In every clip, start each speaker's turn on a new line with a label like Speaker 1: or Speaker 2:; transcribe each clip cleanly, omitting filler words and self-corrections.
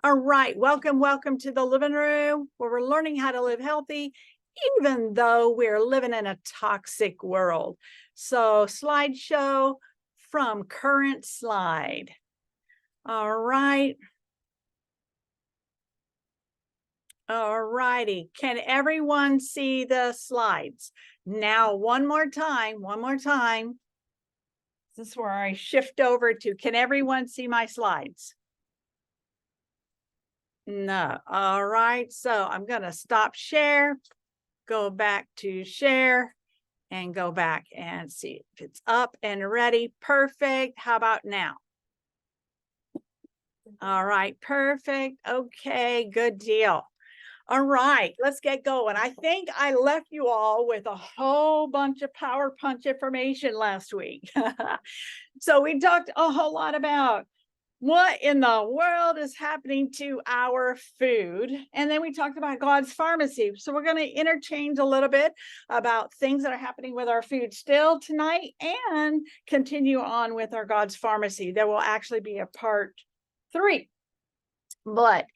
Speaker 1: All right, welcome to the living room where we're learning how to live healthy, even though we're living in a toxic world. So slideshow from current slide. All right. All righty. Can everyone see the slides? Now, one more time. This is where I shift over to, can everyone see my slides? No. All right. So I'm going to stop share, go back to share, and go back and see if it's up and ready. Perfect. How about now? All right. Perfect. Okay. Good deal. All right. Let's get going. I think I left you all with a whole bunch of power punch information last week. So we talked a whole lot about what in the world is happening to our food. And then we talked about God's pharmacy. So we're going to interchange a little bit about things that are happening with our food still tonight and continue on with our God's pharmacy. There will actually be a part 3. But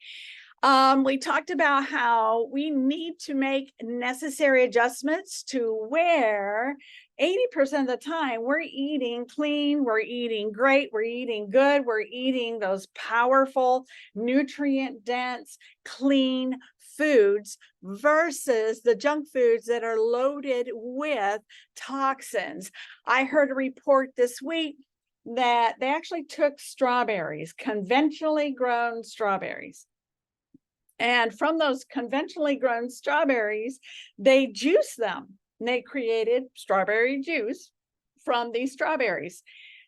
Speaker 1: we talked about how we need to make necessary adjustments to where 80% of the time we're eating clean, we're eating great, we're eating good, we're eating those powerful, nutrient-dense, clean foods versus the junk foods that are loaded with toxins. I heard a report this week that they actually took strawberries, conventionally grown strawberries. And from those conventionally grown strawberries, they juiced them. And they created strawberry juice from these strawberries.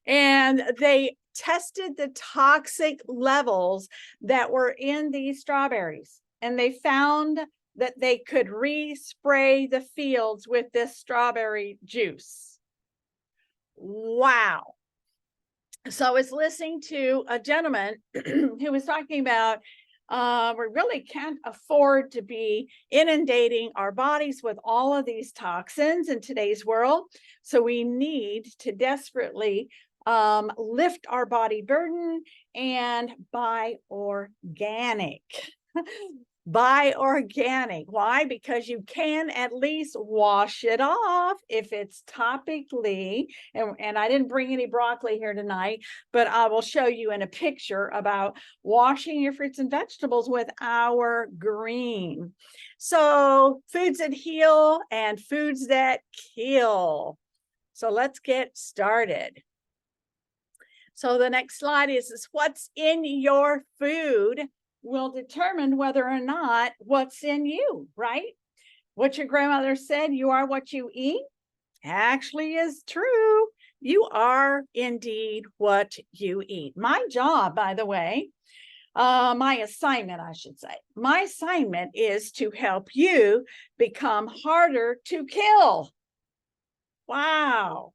Speaker 1: And they tested the toxic levels that were in these strawberries. And they found that they could re-spray the fields with this strawberry juice. Wow. So I was listening to a gentleman who was talking about we really can't afford to be inundating our bodies with all of these toxins in today's world. So we need to desperately lift our body burden and buy organic. Buy organic. Why? Because you can at least wash it off if it's topically. And I didn't bring any broccoli here tonight, but I will show you in a picture about washing your fruits and vegetables with our green. So foods that heal and foods that kill. So let's get started. So the next slide is what's in your food will determine whether or not what's in you, right? What your grandmother said, you are what you eat, actually is true. You are indeed what you eat. My job, by the way, my assignment, I should say, my assignment is to help you become harder to kill. Wow.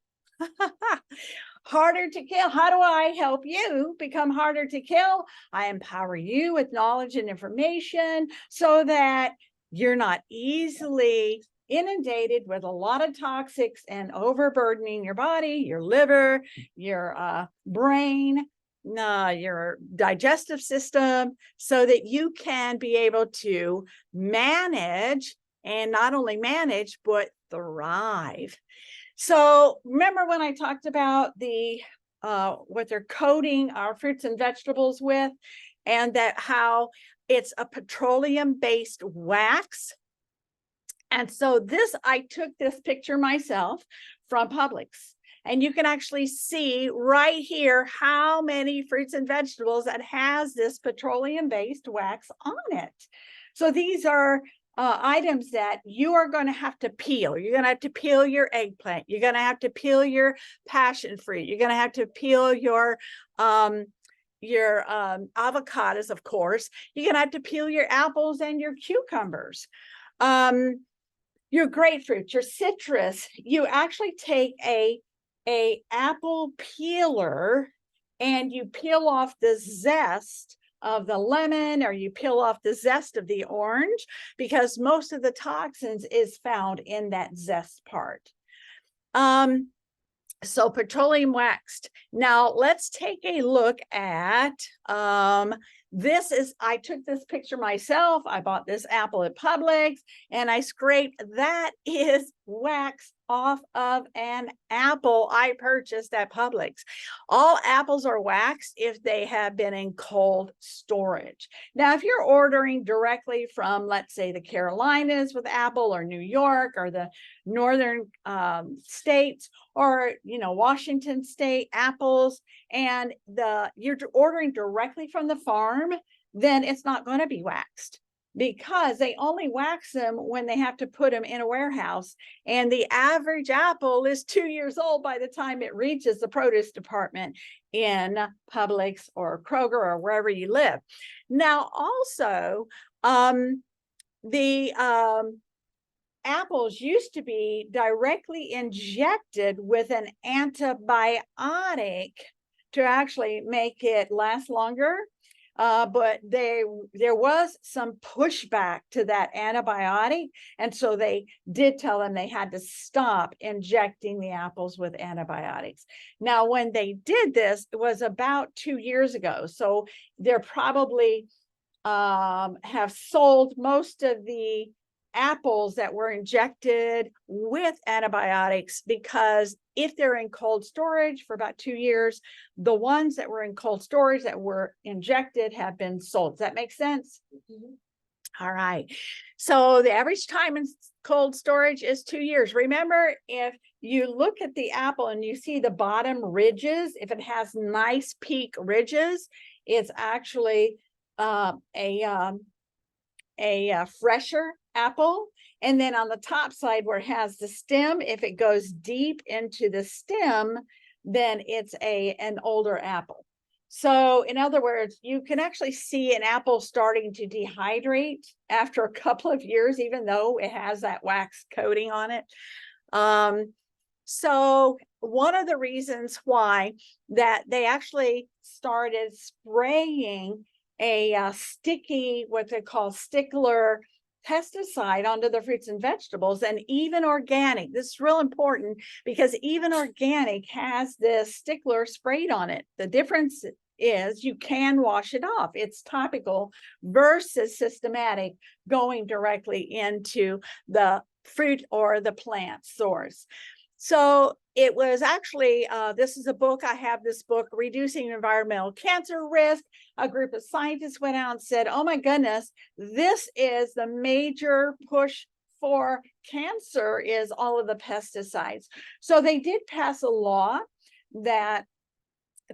Speaker 1: Harder to kill. How do I help you become harder to kill? I empower you with knowledge and information so that you're not easily inundated with a lot of toxics and overburdening your body, your liver, your brain, your digestive system, so that you can be able to manage, and not only manage, but thrive. So remember when I talked about the what they're coating our fruits and vegetables with, and that how it's a petroleum-based wax. And so I took this picture myself from Publix. And you can actually see right here how many fruits and vegetables that has this petroleum-based wax on it. So these are items that you are going to have to peel. You're going to have to peel your eggplant. You're going to have to peel your passion fruit. You're going to have to peel your avocados, of course. You're going to have to peel your apples and your cucumbers. Your grapefruit, your citrus. You actually take a apple peeler and you peel off the zest of the lemon, or you peel off the zest of the orange, because most of the toxins is found in that zest part. So petroleum waxed. Now let's take a look at I took this picture myself. I bought this apple at Publix and I scraped. That is wax off of an apple I purchased at Publix. All apples are waxed if they have been in cold storage. Now, if you're ordering directly from, let's say, the Carolinas with apple, or New York, or the northern states, or Washington State apples, and you're ordering directly from the farm, then it's not going to be waxed, because they only wax them when they have to put them in a warehouse. And the average apple is 2 years old by the time it reaches the produce department in Publix or Kroger or wherever you live. Now, also, the apples used to be directly injected with an antibiotic to actually make it last longer. But there was some pushback to that antibiotic. And so they did tell them they had to stop injecting the apples with antibiotics. Now, when they did this, it was about 2 years ago. So they're probably have sold most of the apples that were injected with antibiotics, because if they're in cold storage for about 2 years, the ones that were in cold storage that were injected have been sold. Does that make sense? Mm-hmm. All right. So the average time in cold storage is 2 years. Remember, if you look at the apple and you see the bottom ridges, if it has nice peak ridges, it's actually a fresher apple. And then on the top side where it has the stem, if it goes deep into the stem, then it's an older apple. So in other words, you can actually see an apple starting to dehydrate after a couple of years, even though it has that wax coating on it. So one of the reasons why that they actually started spraying a sticky, what they call stickler pesticide onto the fruits and vegetables, and even organic. This is real important, because even organic has this stickler sprayed on it. The difference is you can wash it off. It's topical versus systematic, going directly into the fruit or the plant source. So it was actually, this is a book, I have this book, Reducing Environmental Cancer Risk. A group of scientists went out and said, oh my goodness, this is the major push for cancer, is all of the pesticides. So they did pass a law that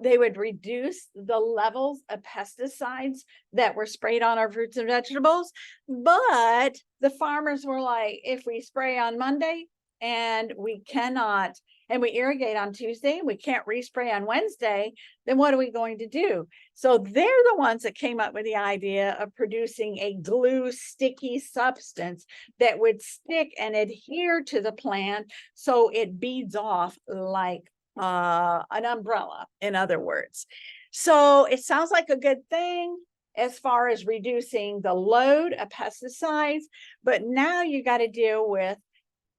Speaker 1: they would reduce the levels of pesticides that were sprayed on our fruits and vegetables. But the farmers were like, if we spray on Monday, and we cannot, and we irrigate on Tuesday, and we can't respray on Wednesday, then what are we going to do? So they're the ones that came up with the idea of producing a glue sticky substance that would stick and adhere to the plant so it beads off like an umbrella, in other words. So it sounds like a good thing as far as reducing the load of pesticides, but now you got to deal with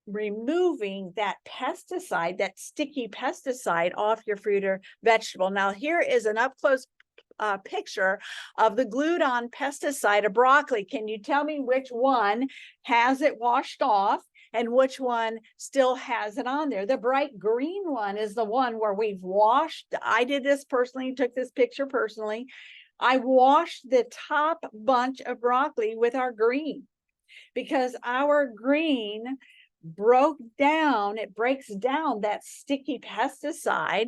Speaker 1: removing that pesticide, that sticky pesticide, off your fruit or vegetable. Now, here is an up close picture of the glued on pesticide of broccoli. Can you tell me which one has it washed off and which one still has it on there? The bright green one is the one where we've washed. I did this personally, took this picture personally. I washed the top bunch of broccoli with our green, because our green it breaks down that sticky pesticide,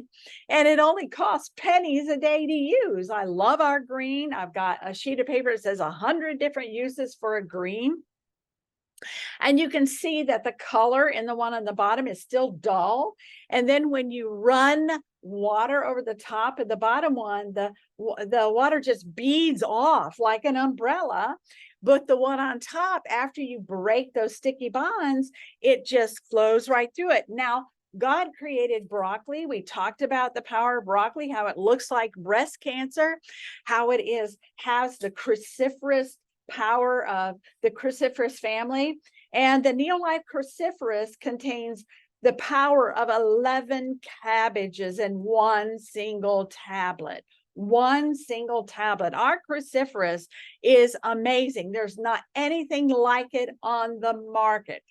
Speaker 1: and it only costs pennies a day to use. I love our green. I've got a sheet of paper that says 100 different uses for a green. And you can see that the color in the one on the bottom is still dull. And then when you run water over the top of the bottom one, the water just beads off like an umbrella. But the one on top, after you break those sticky bonds, it just flows right through it. Now, God created broccoli. We talked about the power of broccoli, how it looks like breast cancer, how it has the cruciferous power of the cruciferous family. And the neolife cruciferous contains the power of 11 cabbages in one single tablet. One single tablet. Our cruciferous is amazing. There's not anything like it on the market.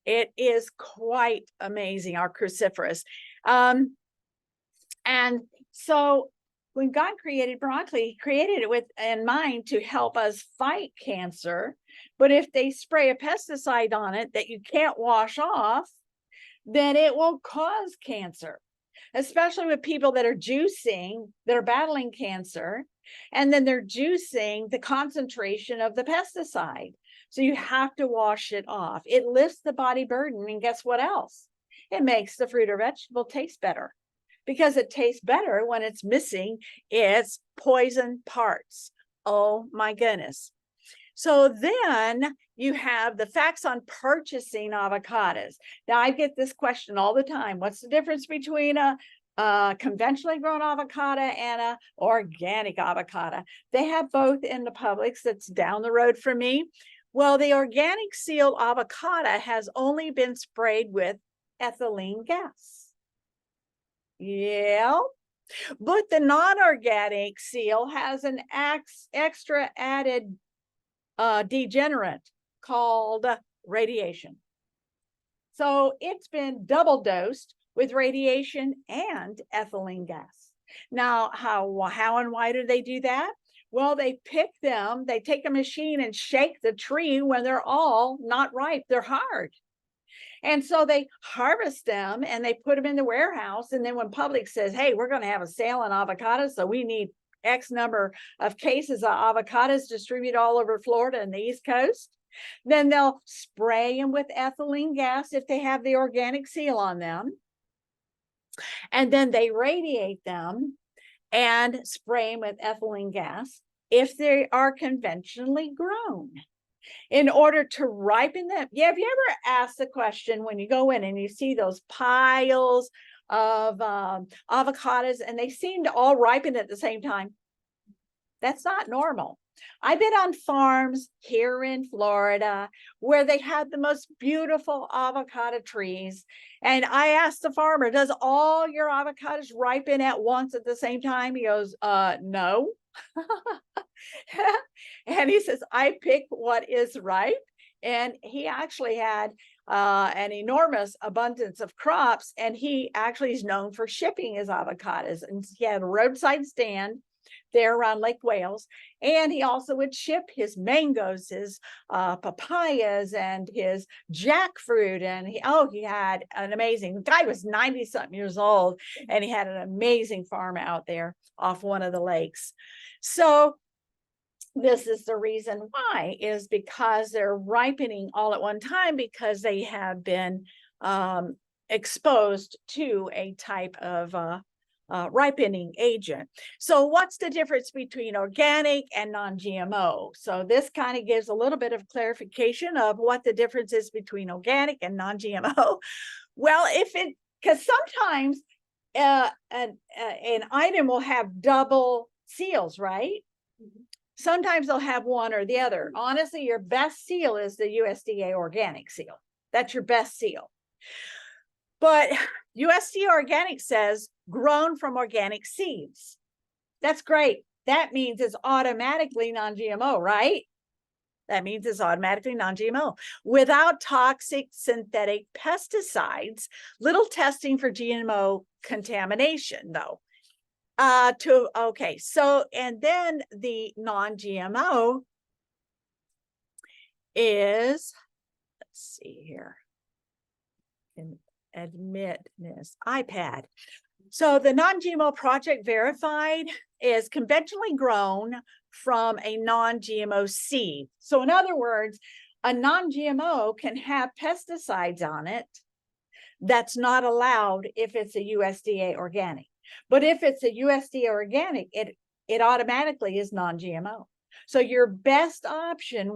Speaker 1: It is quite amazing, our cruciferous. And so when God created broccoli, he created it with in mind to help us fight cancer. But if they spray a pesticide on it that you can't wash off, then it will cause cancer, especially with people that are juicing, that are battling cancer, and then they're juicing the concentration of the pesticide. So you have to wash it off. It lifts the body burden, and guess what else? It makes the fruit or vegetable taste better, because it tastes better when it's missing its poison parts. Oh my goodness. So then you have the facts on purchasing avocados. Now I get this question all the time. What's the difference between a conventionally grown avocado and a organic avocado? They have both in the Publix that's down the road from me. Well, the organic sealed avocado has only been sprayed with ethylene gas. Yeah, but the non-organic seal has an extra added degenerant called radiation. So it's been double dosed with radiation and ethylene gas. Now, how and why do they do that? Well, they pick them, they take a machine and shake the tree when they're all not ripe, they're hard. And so they harvest them and they put them in the warehouse. And then when Publix says, hey, we're going to have a sale on avocados, so we need X number of cases of avocados distributed all over Florida and the East Coast, then they'll spray them with ethylene gas if they have the organic seal on them. And then they radiate them and spray them with ethylene gas if they are conventionally grown, in order to ripen them. Yeah, have you ever asked the question when you go in and you see those piles of avocados and they seem to all ripen at the same time? That's not normal. I've been on farms here in Florida where they had the most beautiful avocado trees. And I asked the farmer, does all your avocados ripen at once at the same time? He goes, no. And he says, I pick what is ripe. And he actually had an enormous abundance of crops. And he actually is known for shipping his avocados. And he had a roadside stand there around Lake Wales. And he also would ship his mangoes, his papayas, and his jackfruit. And he had an amazing, the guy was 90 something years old, and he had an amazing farm out there off one of the lakes. So this is the reason why, is because they're ripening all at one time, because they have been exposed to a type of ripening agent. So what's the difference between organic and non-GMO? So this kind of gives a little bit of clarification of what the difference is between organic and non-GMO. Well, because sometimes an item will have double seals, right? Mm-hmm. Sometimes they'll have one or the other. Honestly, your best seal is the USDA organic seal. That's your best seal. But USDA organic says grown from organic seeds. That's great. That means it's automatically non-GMO, right? That means it's automatically non-GMO without toxic synthetic pesticides. Little testing for GMO contamination, though. So, and then the non-GMO is, let's see here, admit this, iPad. So the non-GMO Project Verified is conventionally grown from a non-GMO seed. So in other words, a non-GMO can have pesticides on it that's not allowed if it's a USDA organic. But if it's a USDA organic, it automatically is non-GMO. So your best option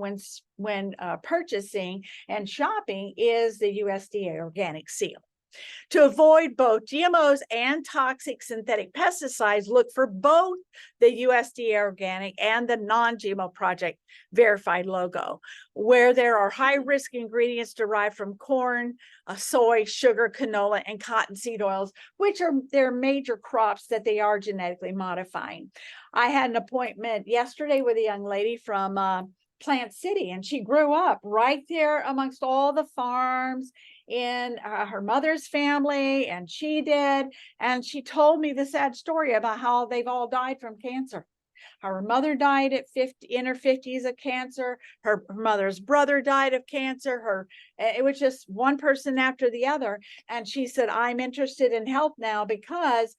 Speaker 1: when purchasing and shopping is the USDA organic seal. To avoid both GMOs and toxic synthetic pesticides, look for both the USDA organic and the non-GMO Project verified logo. Where there are high-risk ingredients derived from corn, soy, sugar, canola, and cottonseed oils, which are their major crops that they are genetically modifying. I had an appointment yesterday with a young lady from Plant City, and she grew up right there amongst all the farms in her mother's family, and she did. And she told me the sad story about how they've all died from cancer. Her mother died at 50, in her 50s of cancer. Her mother's brother died of cancer. It was just one person after the other. And she said, I'm interested in health now because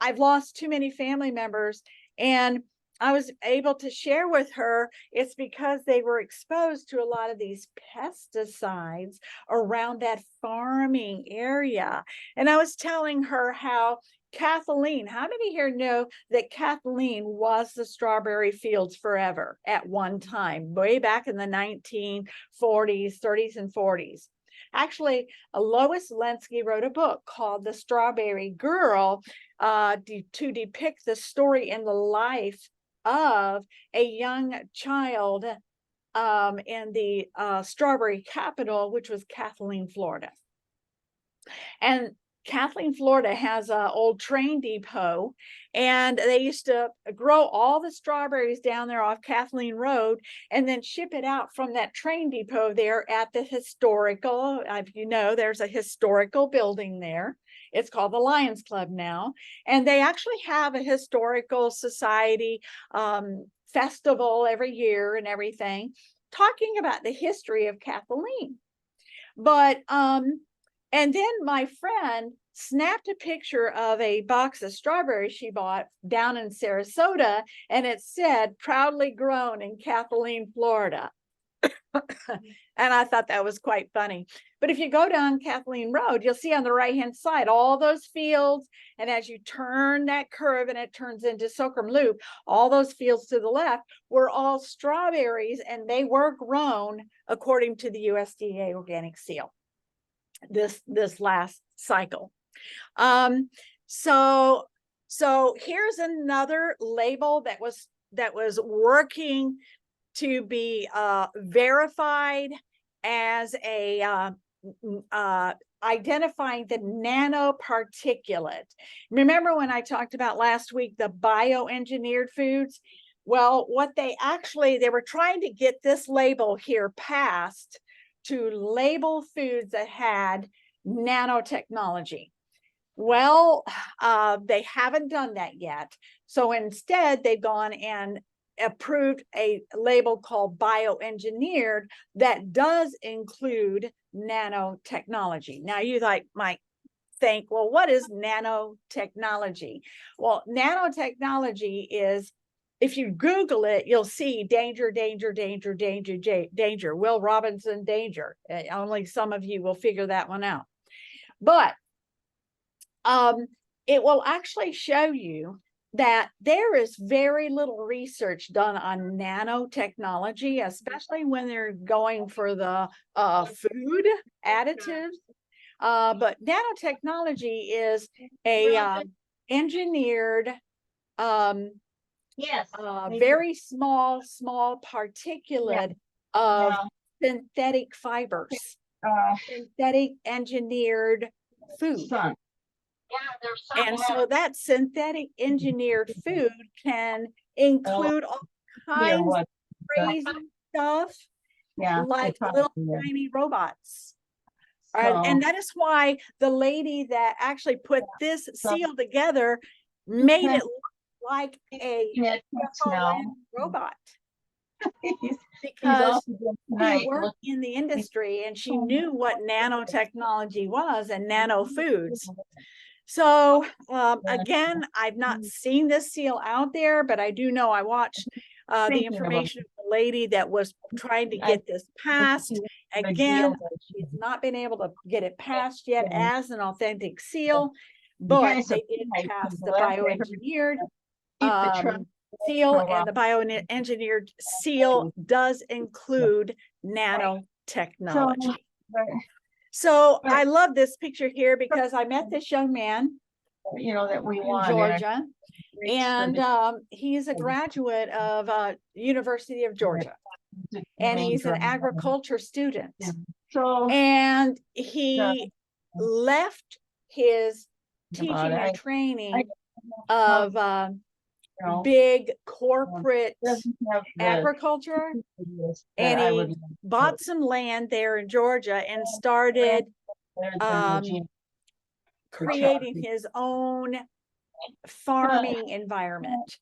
Speaker 1: I've lost too many family members. And I was able to share with her it's because they were exposed to a lot of these pesticides around that farming area. And I was telling her how Kathleen, how many here know that Kathleen was the strawberry fields forever at one time, way back in the 1940s, 30s, and 40s? Actually, Lois Lenski wrote a book called The Strawberry Girl to depict the story and the life of a young child in the strawberry capital, which was Kathleen, Florida. And Kathleen, Florida has an old train depot, and they used to grow all the strawberries down there off Kathleen Road and then ship it out from that train depot there at the historical, you know, there's a historical building there. It's called the Lions Club now. And they actually have a historical society festival every year and everything, talking about the history of Kathleen. But and then my friend snapped a picture of a box of strawberries she bought down in Sarasota, and it said, proudly grown in Kathleen, Florida. And I thought that was quite funny. But if you go down Kathleen Road, you'll see on the right-hand side all those fields. And as you turn that curve and it turns into Soquem Loop, all those fields to the left were all strawberries, and they were grown according to the USDA organic seal this last cycle. So here's another label that was working to be verified as a identifying the nanoparticulate. Remember when I talked about last week the bioengineered foods? Well, what they were trying to get this label here passed to label foods that had nanotechnology. Well, they haven't done that yet. So instead, they've gone and approved a label called bioengineered that does include nanotechnology. Now you might think, well, what is nanotechnology? Well, nanotechnology is, if you Google it, you'll see danger, danger, danger, danger, danger, Will Robinson danger. Only some of you will figure that one out. But it will actually show you that there is very little research done on nanotechnology, especially when they're going for the food additives. But nanotechnology is a engineered, very small particulate of synthetic fibers, synthetic engineered food. And so that synthetic engineered food can include all kinds of crazy stuff, like little tiny robots. And that is why the lady that actually put this seal together made it look like a robot. Because she worked in the industry and she knew what nanotechnology was and nano foods. So again, I've not seen this seal out there, but I do know I watched the information of the lady that was trying to get this passed. Again, she's not been able to get it passed yet as an authentic seal, but they did pass the bioengineered seal, and the bioengineered seal does include nanotechnology. So I love this picture here because I met this young man,
Speaker 2: that we
Speaker 1: in
Speaker 2: want
Speaker 1: Georgia, and he's a graduate of University of Georgia, and he's an agriculture student.
Speaker 2: So
Speaker 1: And he left his teaching and training of big corporate agriculture, and he bought some land there in Georgia and started creating his own farming environment.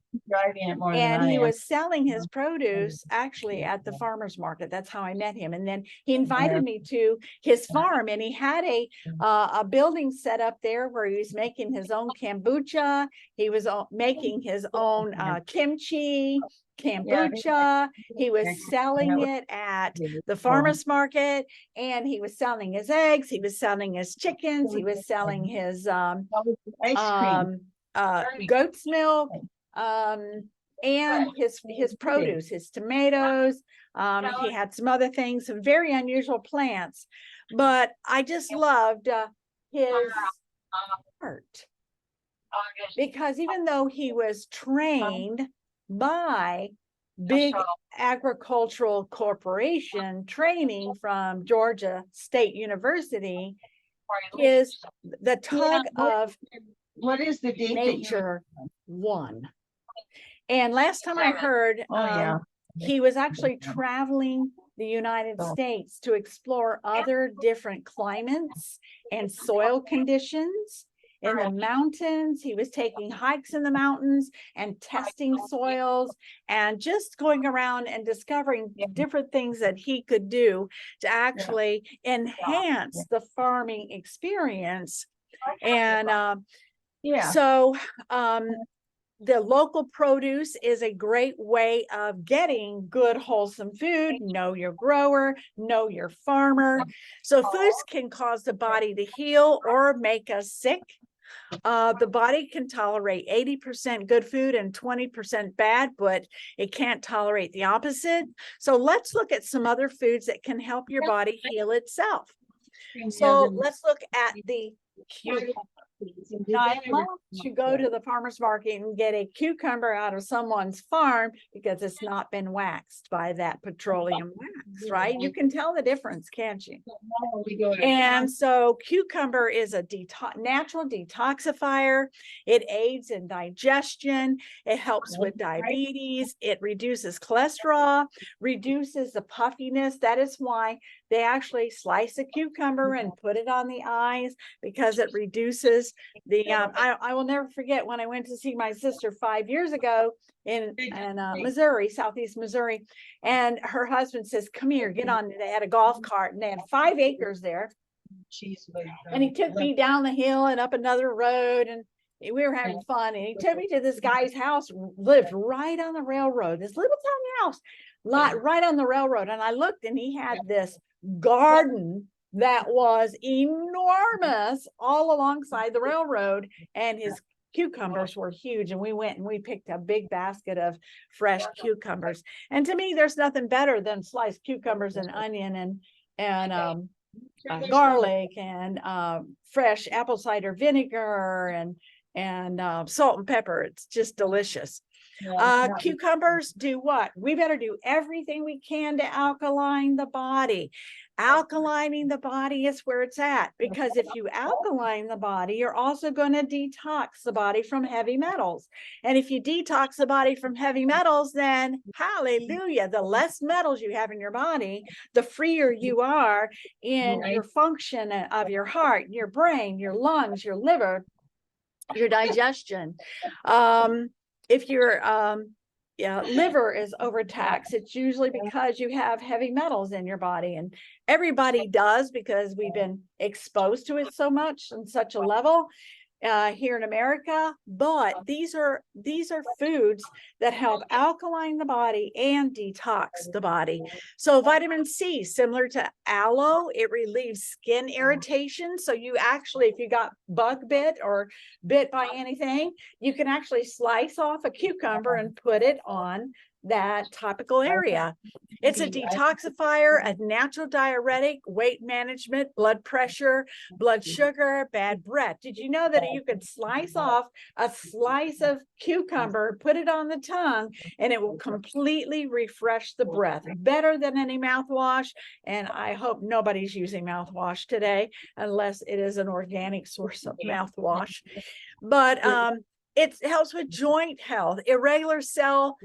Speaker 1: And he was selling his produce actually at the farmer's market. That's how I met him. And then he invited me to his farm, and he had a building set up there where he was making his own kombucha. He was making his own kimchi, kombucha. He was selling it at the farmer's market, and he was selling his eggs. He was selling his chickens. He was selling his goat's milk, and his produce, his tomatoes. He had some other things, some very unusual plants, but I just loved his heart, because even though he was trained by big agricultural corporation training from Georgia State University, is the tug of
Speaker 2: what is the date
Speaker 1: nature won. And last time I heard, he was actually traveling the United States to explore other different climates and soil conditions in the mountains. He was taking hikes in the mountains and testing soils and just going around and discovering different things that he could do to actually enhance the farming experience. And so the local produce is a great way of getting good, wholesome food. Know your grower, know your farmer. So foods can cause the body to heal or make us sick. The body can tolerate 80% good food and 20% bad, but it can't tolerate the opposite. So let's look at some other foods that can help your body heal itself. So let's look at the cucumber. Now, I love to go to the farmer's market and get a cucumber out of someone's farm because it's not been waxed by that petroleum wax, right? You can tell the difference, can't you? And so cucumber is a natural detoxifier. It aids in digestion. It helps with diabetes. It reduces cholesterol, reduces the puffiness. That is why they actually slice a cucumber and put it on the eyes, because it reduces the, I will never forget when I went to see my sister 5 years ago in Missouri, Southeast Missouri. And her husband says, come here, get on. They had a golf cart and they had 5 acres there. And he took me down the hill and up another road, and we were having fun. And he took me to this guy's house, lived right on the railroad, this little tiny house, right on the railroad. And I looked, and he had this garden that was enormous all alongside the railroad, and his cucumbers were huge. And we went and we picked a big basket of fresh cucumbers. And to me, there's nothing better than sliced cucumbers and onion and garlic and fresh apple cider vinegar and salt and pepper. It's just delicious. Cucumbers do what? We better do everything we can to alkaline the body. Alkalining the body is where it's at, because if you alkaline the body, you're also going to detox the body from heavy metals. And if you detox the body from heavy metals, then hallelujah, the less metals you have in your body, the freer you are in your function of your heart, your brain, your lungs, your liver, your digestion. If your liver is overtaxed, it's usually because you have heavy metals in your body. And everybody does, because we've been exposed to it so much on such a level. here in America, but these are foods that help alkaline the body and detox the body. So vitamin C, similar to aloe, it relieves skin irritation. So you actually, if you got bug bit or bit by anything, you can actually slice off a cucumber and put it on that topical area. It's a detoxifier, a natural diuretic, weight management, blood pressure, blood sugar, bad breath. Did you know that you could slice off a slice of cucumber, put it on the tongue, and it will completely refresh the breath, better than any mouthwash? And I hope nobody's using mouthwash today, unless it is an organic source of mouthwash. But it helps with joint health, irregular cell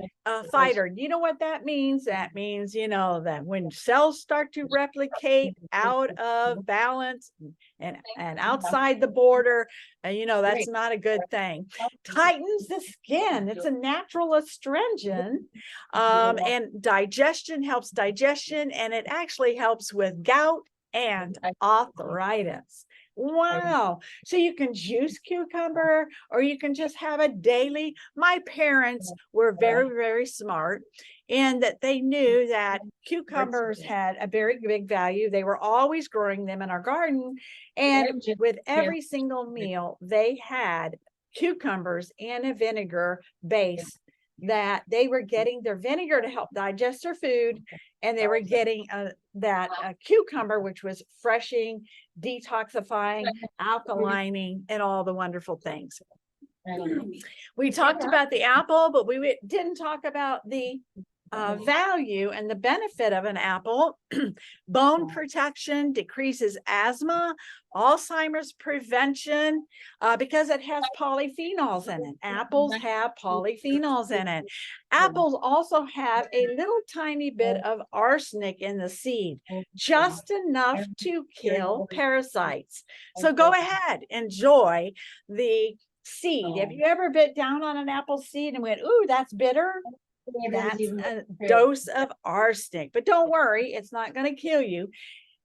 Speaker 1: fighter. You know what that means? That means, you know, that when cells start to replicate out of balance and outside the border, you know, that's not a good thing. Tightens the skin. It's a natural astringent, and digestion, helps digestion, and it actually helps with gout and arthritis. Wow. So you can juice cucumber, or you can just have a daily. My parents were very, very smart in that they knew that cucumbers had a very big value. They were always growing them in our garden. And with every single meal, they had cucumbers and a vinegar base, that they were getting their vinegar to help digest their food, and they were getting that cucumber, which was freshing, detoxifying, alkalining, and all the wonderful things. We talked about the apple, but we didn't talk about the value and the benefit of an apple. Bone protection, decreases asthma, Alzheimer's prevention, because it has polyphenols in it. Apples have polyphenols in it. Apples also have a little tiny bit of arsenic in the seed, just enough to kill parasites. So go ahead, enjoy the seed. Have you ever bit down on an apple seed and went, ooh, that's bitter? That's a dose of arsenic. But don't worry, it's not going to kill you.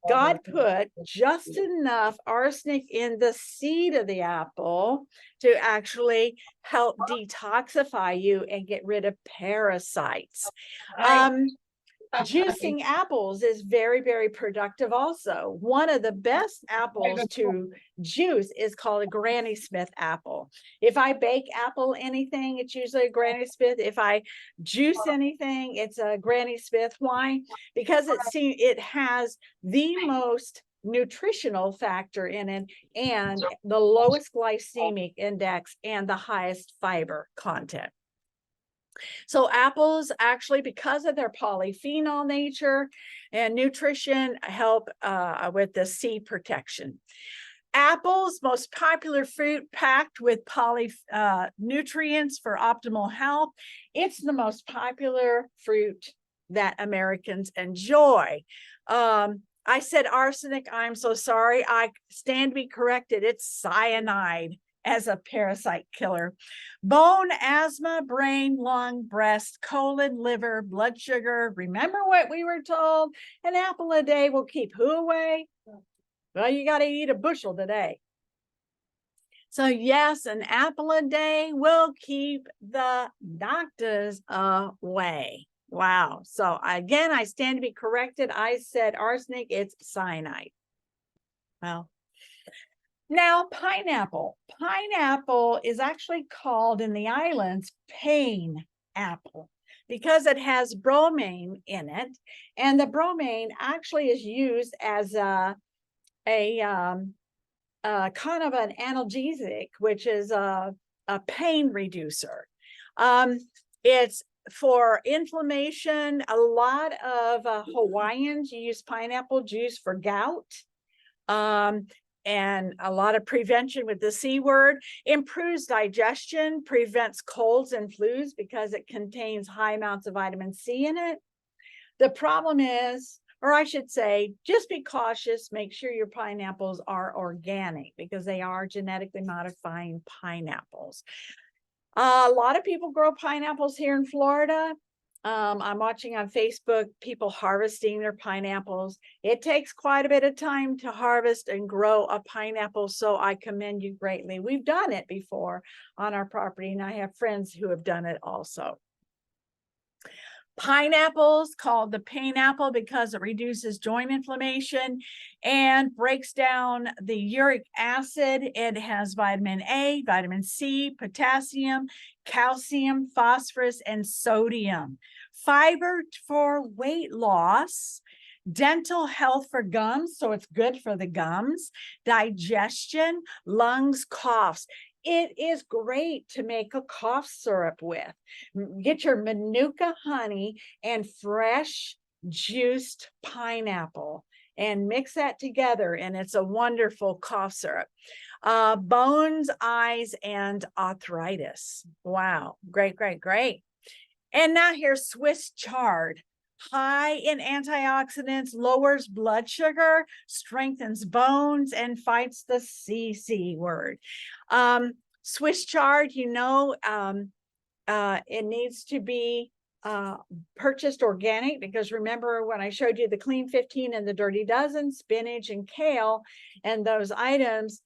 Speaker 1: God put just enough arsenic in the seed of the apple to actually help detoxify you and get rid of parasites. Juicing apples is very, very productive also. One of the best apples to juice is called a Granny Smith apple. If I bake apple anything, it's usually a Granny Smith. If I juice anything, it's a Granny Smith. Why? Because it has the most nutritional factor in it, and the lowest glycemic index, and the highest fiber content. So apples actually, because of their polyphenol nature and nutrition, help with the seed protection. Apples, most popular fruit, packed with nutrients for optimal health. It's the most popular fruit that Americans enjoy. I said arsenic. I'm so sorry. I stand to be corrected. It's cyanide as a parasite killer. Bone, asthma, brain, lung, breast, colon, liver, blood sugar. Remember what we were told? An apple a day will keep who away? Well, you got to eat a bushel today. So yes, an apple a day will keep the doctors away. Wow. So again, I stand to be corrected. I said arsenic, it's cyanide. Well, now pineapple. Pineapple is actually called in the islands pain apple because it has bromine in it. And the bromine actually is used as a kind of an analgesic, which is a pain reducer. It's for inflammation. A lot of Hawaiians use pineapple juice for gout. And a lot of prevention with the C word. Improves digestion, prevents colds and flus because it contains high amounts of vitamin C in it. The problem is, or I should say, just be cautious. Make sure your pineapples are organic because they are genetically modifying pineapples. A lot of people grow pineapples here in Florida. I'm watching on Facebook people harvesting their pineapples. It takes quite a bit of time to harvest and grow a pineapple, so I commend you greatly. We've done it before on our property, and I have friends who have done it also. Pineapples, called the pain apple because it reduces joint inflammation and breaks down the uric acid. It has vitamin A, vitamin C, potassium, calcium, phosphorus, and sodium. Fiber for weight loss, dental health for gums, so it's good for the gums, digestion, lungs, coughs. It is great to make a cough syrup with. Get your Manuka honey and fresh juiced pineapple and mix that together, and it's a wonderful cough syrup. Bones, eyes, and arthritis. Wow, great, great, great. And now here's Swiss chard. High in antioxidants, lowers blood sugar, strengthens bones, and fights the CC word. Swiss chard, it needs to be purchased organic, because remember when I showed you the clean 15 and the dirty dozen, spinach and kale, and those items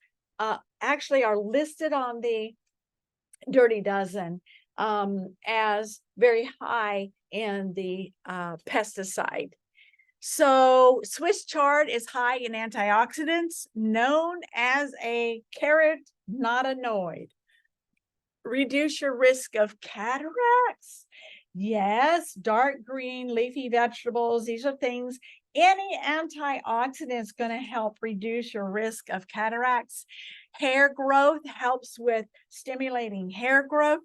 Speaker 1: actually are listed on the dirty dozen as very high in the pesticide. So Swiss chard is high in antioxidants, known as a carotenoid. Reduce your risk of cataracts. Yes, dark green leafy vegetables. These are things, any antioxidant is going to help reduce your risk of cataracts. Hair growth helps with stimulating hair growth.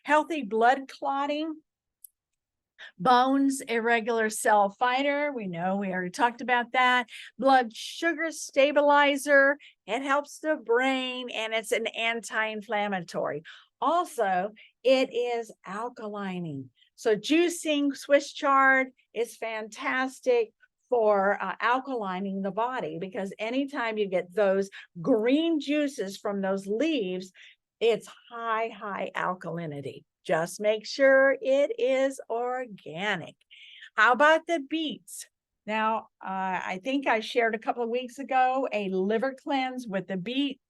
Speaker 1: Healthy blood clotting. Bones, irregular cell fighter. We know we already talked about that. Blood sugar stabilizer. It helps the brain, and it's an anti-inflammatory. Also, it is alkalining. So juicing Swiss chard is fantastic for alkalining the body, because anytime you get those green juices from those leaves, it's high alkalinity. Just make sure it is organic. How about the beets? Now, I think I shared a couple of weeks ago a liver cleanse with the beet,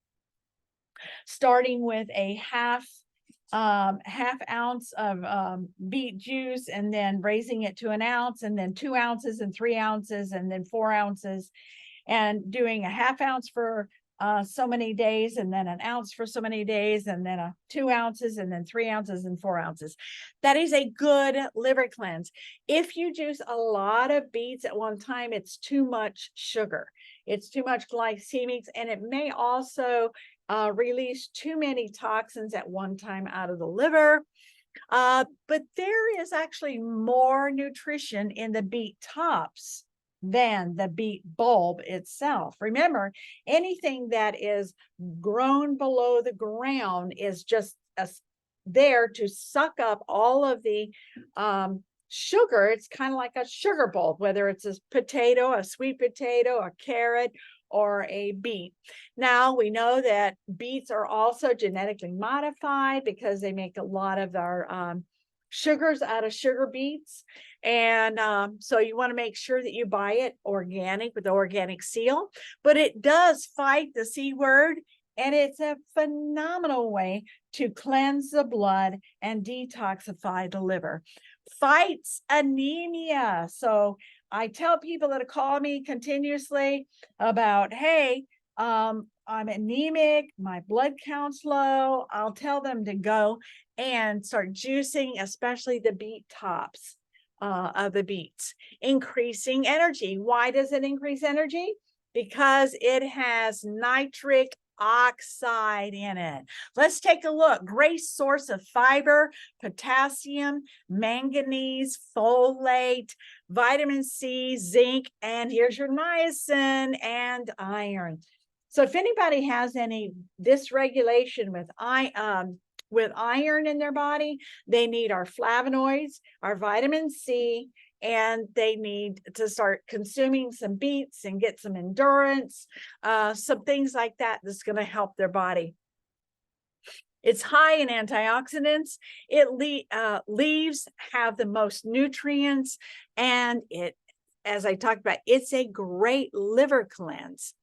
Speaker 1: starting with a half ounce of beet juice, and then raising it to an ounce, and then 2 ounces and 3 ounces, and then 4 ounces, and doing a half ounce for so many days, and then an ounce for so many days, and then 2 ounces, and then 3 ounces and 4 ounces. That is a good liver cleanse. If you juice a lot of beets at one time, it's too much sugar. It's too much glycemics, and it may also release too many toxins at one time out of the liver. But there is actually more nutrition in the beet tops than the beet bulb itself. Remember, anything that is grown below the ground is just there to suck up all of the sugar. It's kind of like a sugar bulb, whether it's a potato, a sweet potato, a carrot, or a beet. Now we know that beets are also genetically modified because they make a lot of our sugars out of sugar beets. And so you want to make sure that you buy it organic with the organic seal, but it does fight the C word, and it's a phenomenal way to cleanse the blood and detoxify the liver. Fights anemia. So I tell people that call me continuously about, hey, I'm anemic, my blood count's low. I'll tell them to go and start juicing, especially the beet tops of the beets. Increasing energy. Why does it increase energy? Because it has nitric oxide in it. Let's take a look. Great source of fiber, potassium, manganese, folate, vitamin C, zinc, and here's your niacin and iron. So if anybody has any dysregulation with iron in their body, they need our flavonoids, our vitamin C, and they need to start consuming some beets and get some endurance, some things like that that's going to help their body. It's high in antioxidants. Leaves have the most nutrients, and as I talked about, it's a great liver cleanse.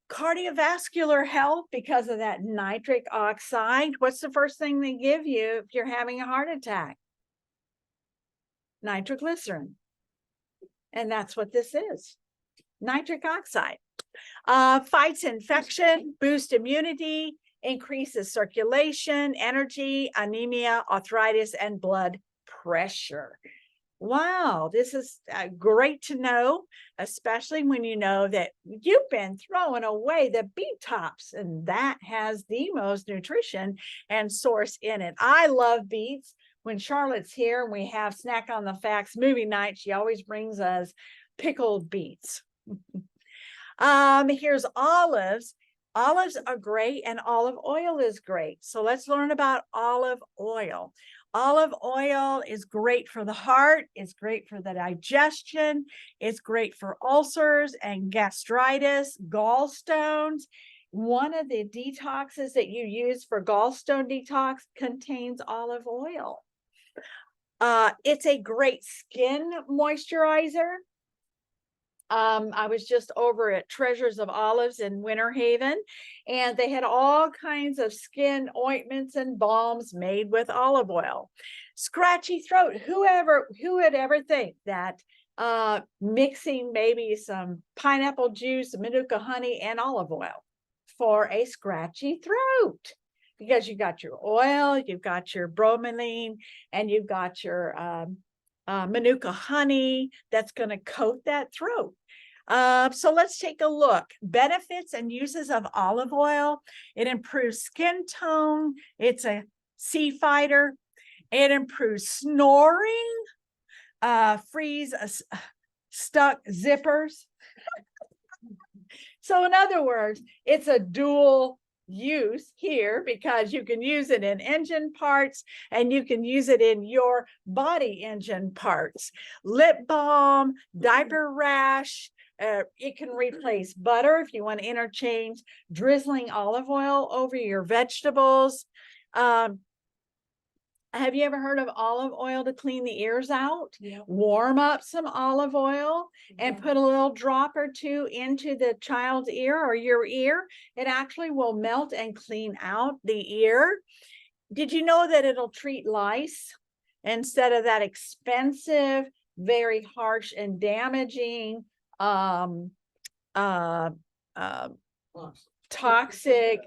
Speaker 1: Cardiovascular health because of that nitric oxide. What's the first thing they give you if you're having a heart attack? Nitroglycerin. And that's what this is, nitric oxide. Fights infection, boosts immunity, increases circulation, energy, anemia, arthritis, and blood pressure. Wow, this is great to know, especially when you know that you've been throwing away the beet tops, and that has the most nutrition and source in it. I love beets. When Charlotte's here and we have Snack on the Facts movie night, she always brings us pickled beets. Here's olives. Olives are great, and olive oil is great. So let's learn about olive oil. Olive oil is great for the heart. It's great for the digestion. It's great for ulcers and gastritis, gallstones. One of the detoxes that you use for gallstone detox contains olive oil. It's a great skin moisturizer. I was just over at Treasures of Olives in Winter Haven, and they had all kinds of skin ointments and balms made with olive oil. Scratchy throat. Who would ever think that mixing maybe some pineapple juice, manuka honey, and olive oil for a scratchy throat? Because you got your oil, you've got your bromelain, and you've got your manuka honey that's going to coat that throat. So let's take a look. Benefits and uses of olive oil. It improves skin tone. It's a sea fighter. It improves snoring, frees stuck zippers. So in other words, it's a dual use here because you can use it in engine parts and you can use it in your body engine parts. Lip balm, diaper rash. It can replace butter if you want to interchange drizzling olive oil over your vegetables. Have you ever heard of olive oil to clean the ears out? Yeah. Warm up some olive oil and put a little drop or two into the child's ear or your ear. It actually will melt and clean out the ear. Did you know that it'll treat lice instead of that expensive, very harsh and damaging toxic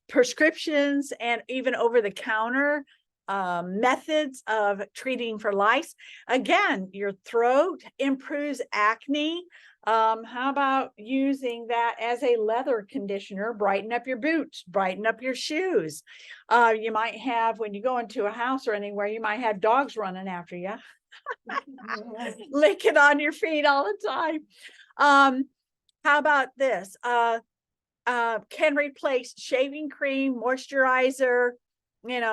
Speaker 1: prescriptions and even over-the-counter methods of treating for lice? Again, your throat improves acne. How about using that as a leather conditioner? Brighten up your boots, brighten up your shoes. You might have, when you go into a house or anywhere, you might have dogs running after you, licking on your feet all the time. How about this? Can replace shaving cream, moisturizer,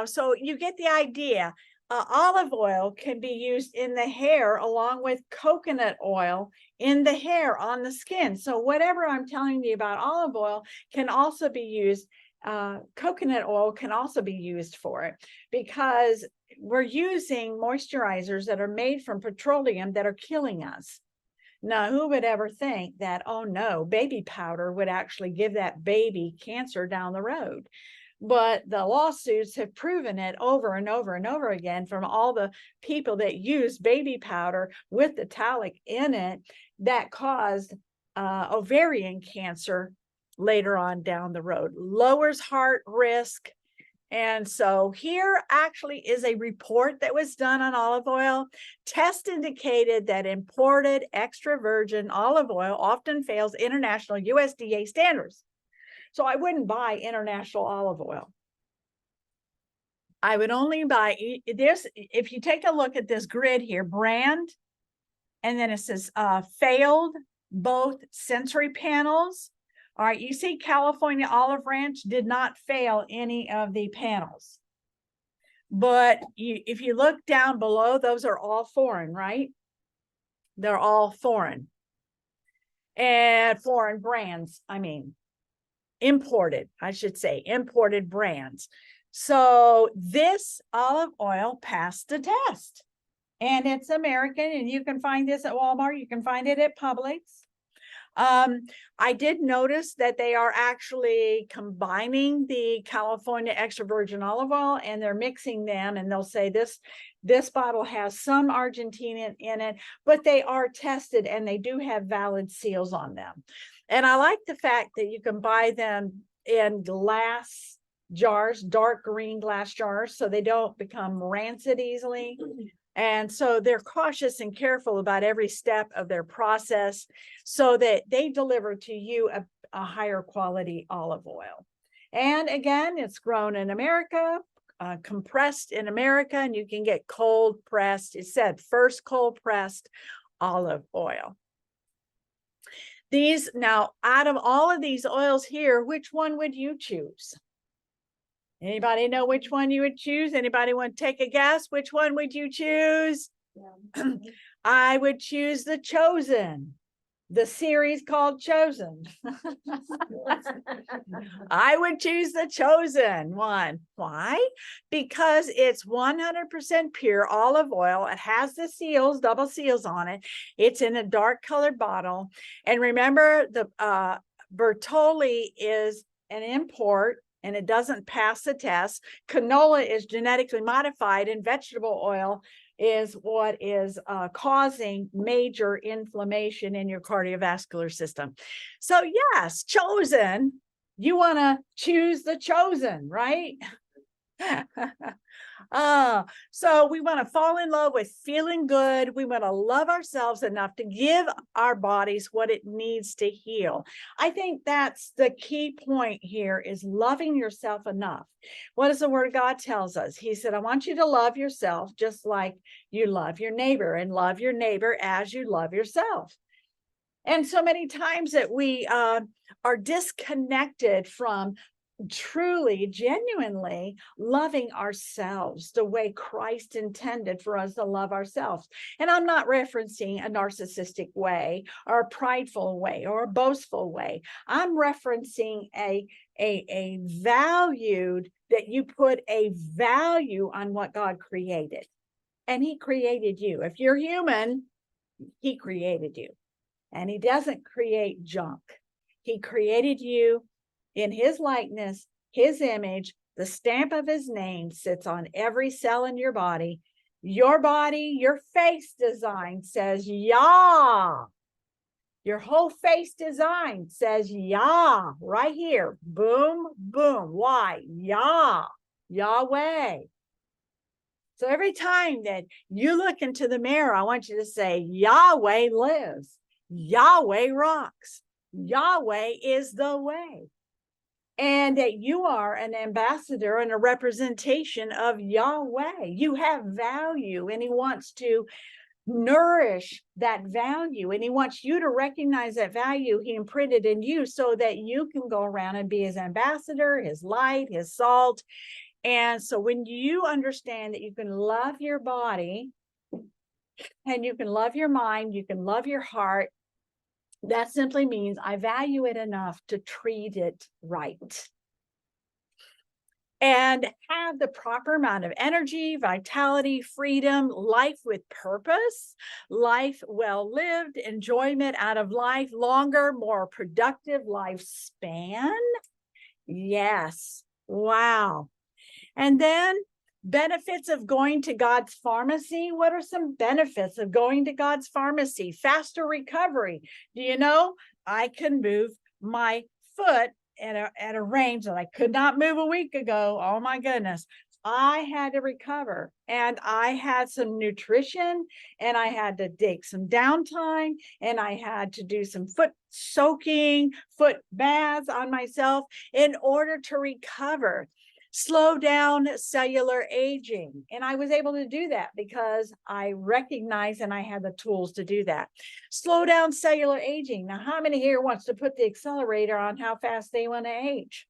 Speaker 1: so you get the idea. Olive oil can be used in the hair along with coconut oil in the hair, on the skin. So whatever I'm telling you about olive oil can also be used. Coconut oil can also be used for it because we're using moisturizers that are made from petroleum that are killing us. Now, who would ever think that, oh no, baby powder would actually give that baby cancer down the road? But the lawsuits have proven it over and over and over again from all the people that use baby powder with the talc in it that caused ovarian cancer later on down the road. Lowers heart risk. And so here actually is a report that was done on olive oil. Tests indicated that imported extra virgin olive oil often fails international USDA standards. So I wouldn't buy international olive oil. I would only buy this. If you take a look at this grid here, brand, and then it says failed both sensory panels. All right, you see California Olive Ranch did not fail any of the panels. But if you look down below, those are all foreign, right? They're all foreign. And foreign brands, I mean. imported, I should say, imported brands. So this olive oil passed the test, and it's American, and you can find this at Walmart. You can find it at Publix. I did notice that they are actually combining the California extra virgin olive oil, and they're mixing them, and they'll say this bottle has some Argentinian in it, but they are tested and they do have valid seals on them. And I like the fact that you can buy them in glass jars, dark green glass jars, so they don't become rancid easily. And so they're cautious and careful about every step of their process so that they deliver to you a higher quality olive oil. And again, it's grown in America, compressed in America, and you can get cold pressed. It said first cold pressed olive oil. These, now, out of all of these oils here, which one would you choose? Anybody know which one you would choose? Anybody want to take a guess? Which one would you choose?
Speaker 2: Yeah.
Speaker 1: I would choose the Chosen, the series called Chosen. I would choose the Chosen one. Why? Because it's 100% pure olive oil. It has the seals, double seals on it. It's in a dark colored bottle. And remember, the Bertolli is an import, and it doesn't pass the test. Canola is genetically modified, and vegetable oil is what is causing major inflammation in your cardiovascular system. So yes, Chosen, you want to choose the Chosen, right? So we want to fall in love with feeling good. We want to love ourselves enough to give our bodies what it needs to heal. I think that's the key point here, is loving yourself enough. What does the Word of God tells us? He said, I want you to love yourself just like you love your neighbor, and love your neighbor as you love yourself. And so many times that we are disconnected from truly, genuinely loving ourselves the way Christ intended for us to love ourselves. And I'm not referencing a narcissistic way or a prideful way or a boastful way. I'm referencing a valued, that you put a value on what God created. And He created you. If you're human, He created you. And He doesn't create junk. He created you in His likeness, His image. The stamp of His name sits on every cell in your body. Your body, your face design says Yah. Your whole face design says Yah right here. Boom, boom. Why? Yah, Yahweh. So every time that you look into the mirror, I want you to say, Yahweh lives. Yahweh rocks. Yahweh is the way. And that you are an ambassador and a representation of Yahweh. You have value, and He wants to nourish that value, and He wants you to recognize that value He imprinted in you, so that you can go around and be His ambassador, His light, His salt. And so when you understand that you can love your body, and you can love your mind, you can love your heart, that simply means I value it enough to treat it right and have the proper amount of energy, vitality, freedom, life with purpose, life well lived, enjoyment out of life, longer, more productive lifespan. Yes. Wow. And then benefits of going to God's pharmacy. What are some benefits of going to God's pharmacy? Faster recovery. Do you know, I can move my foot at a range that I could not move a week ago. Oh my goodness. I had to recover, and I had some nutrition, and I had to take some downtime, and I had to do some foot soaking, foot baths on myself in order to recover. Slow down cellular aging. And I was able to do that because I recognized and I had the tools to do that. Slow down cellular aging. Now, how many here wants to put the accelerator on how fast they want to age?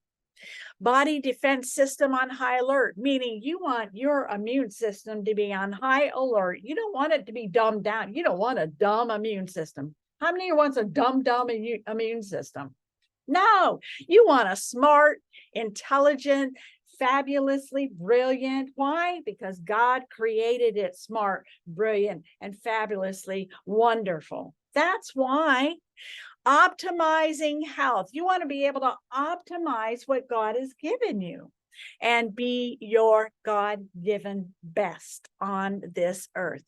Speaker 1: Body defense system on high alert, meaning you want your immune system to be on high alert. You don't want it to be dumbed down. You don't want a dumb immune system. How many wants a dumb immune system? No, you want a smart, intelligent, fabulously brilliant. Why? Because God created it smart, brilliant, and fabulously wonderful. That's why. Optimizing health. You want to be able to optimize what God has given you and be your God-given best on this earth.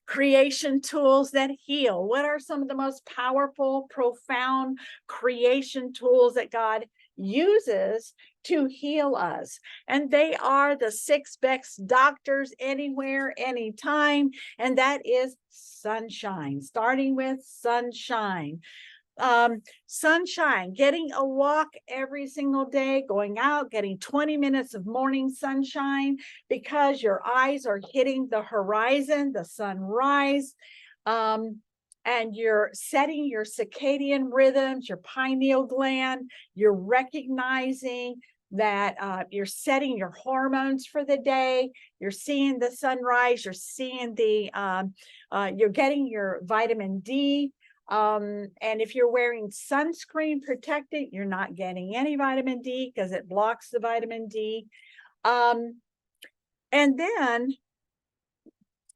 Speaker 1: Creation tools that heal. What are some of the most powerful, profound creation tools that God uses to heal us? And they are the six best doctors anywhere, anytime. And that is sunshine, starting with sunshine. Sunshine, getting a walk every single day, going out, getting 20 minutes of morning sunshine because your eyes are hitting the horizon, the sunrise, and you're setting your circadian rhythms, your pineal gland, you're recognizing that you're setting your hormones for the day, you're seeing the sunrise, you're seeing you're getting your vitamin D. And if you're wearing sunscreen protectant, you're not getting any vitamin D because it blocks the vitamin D. And then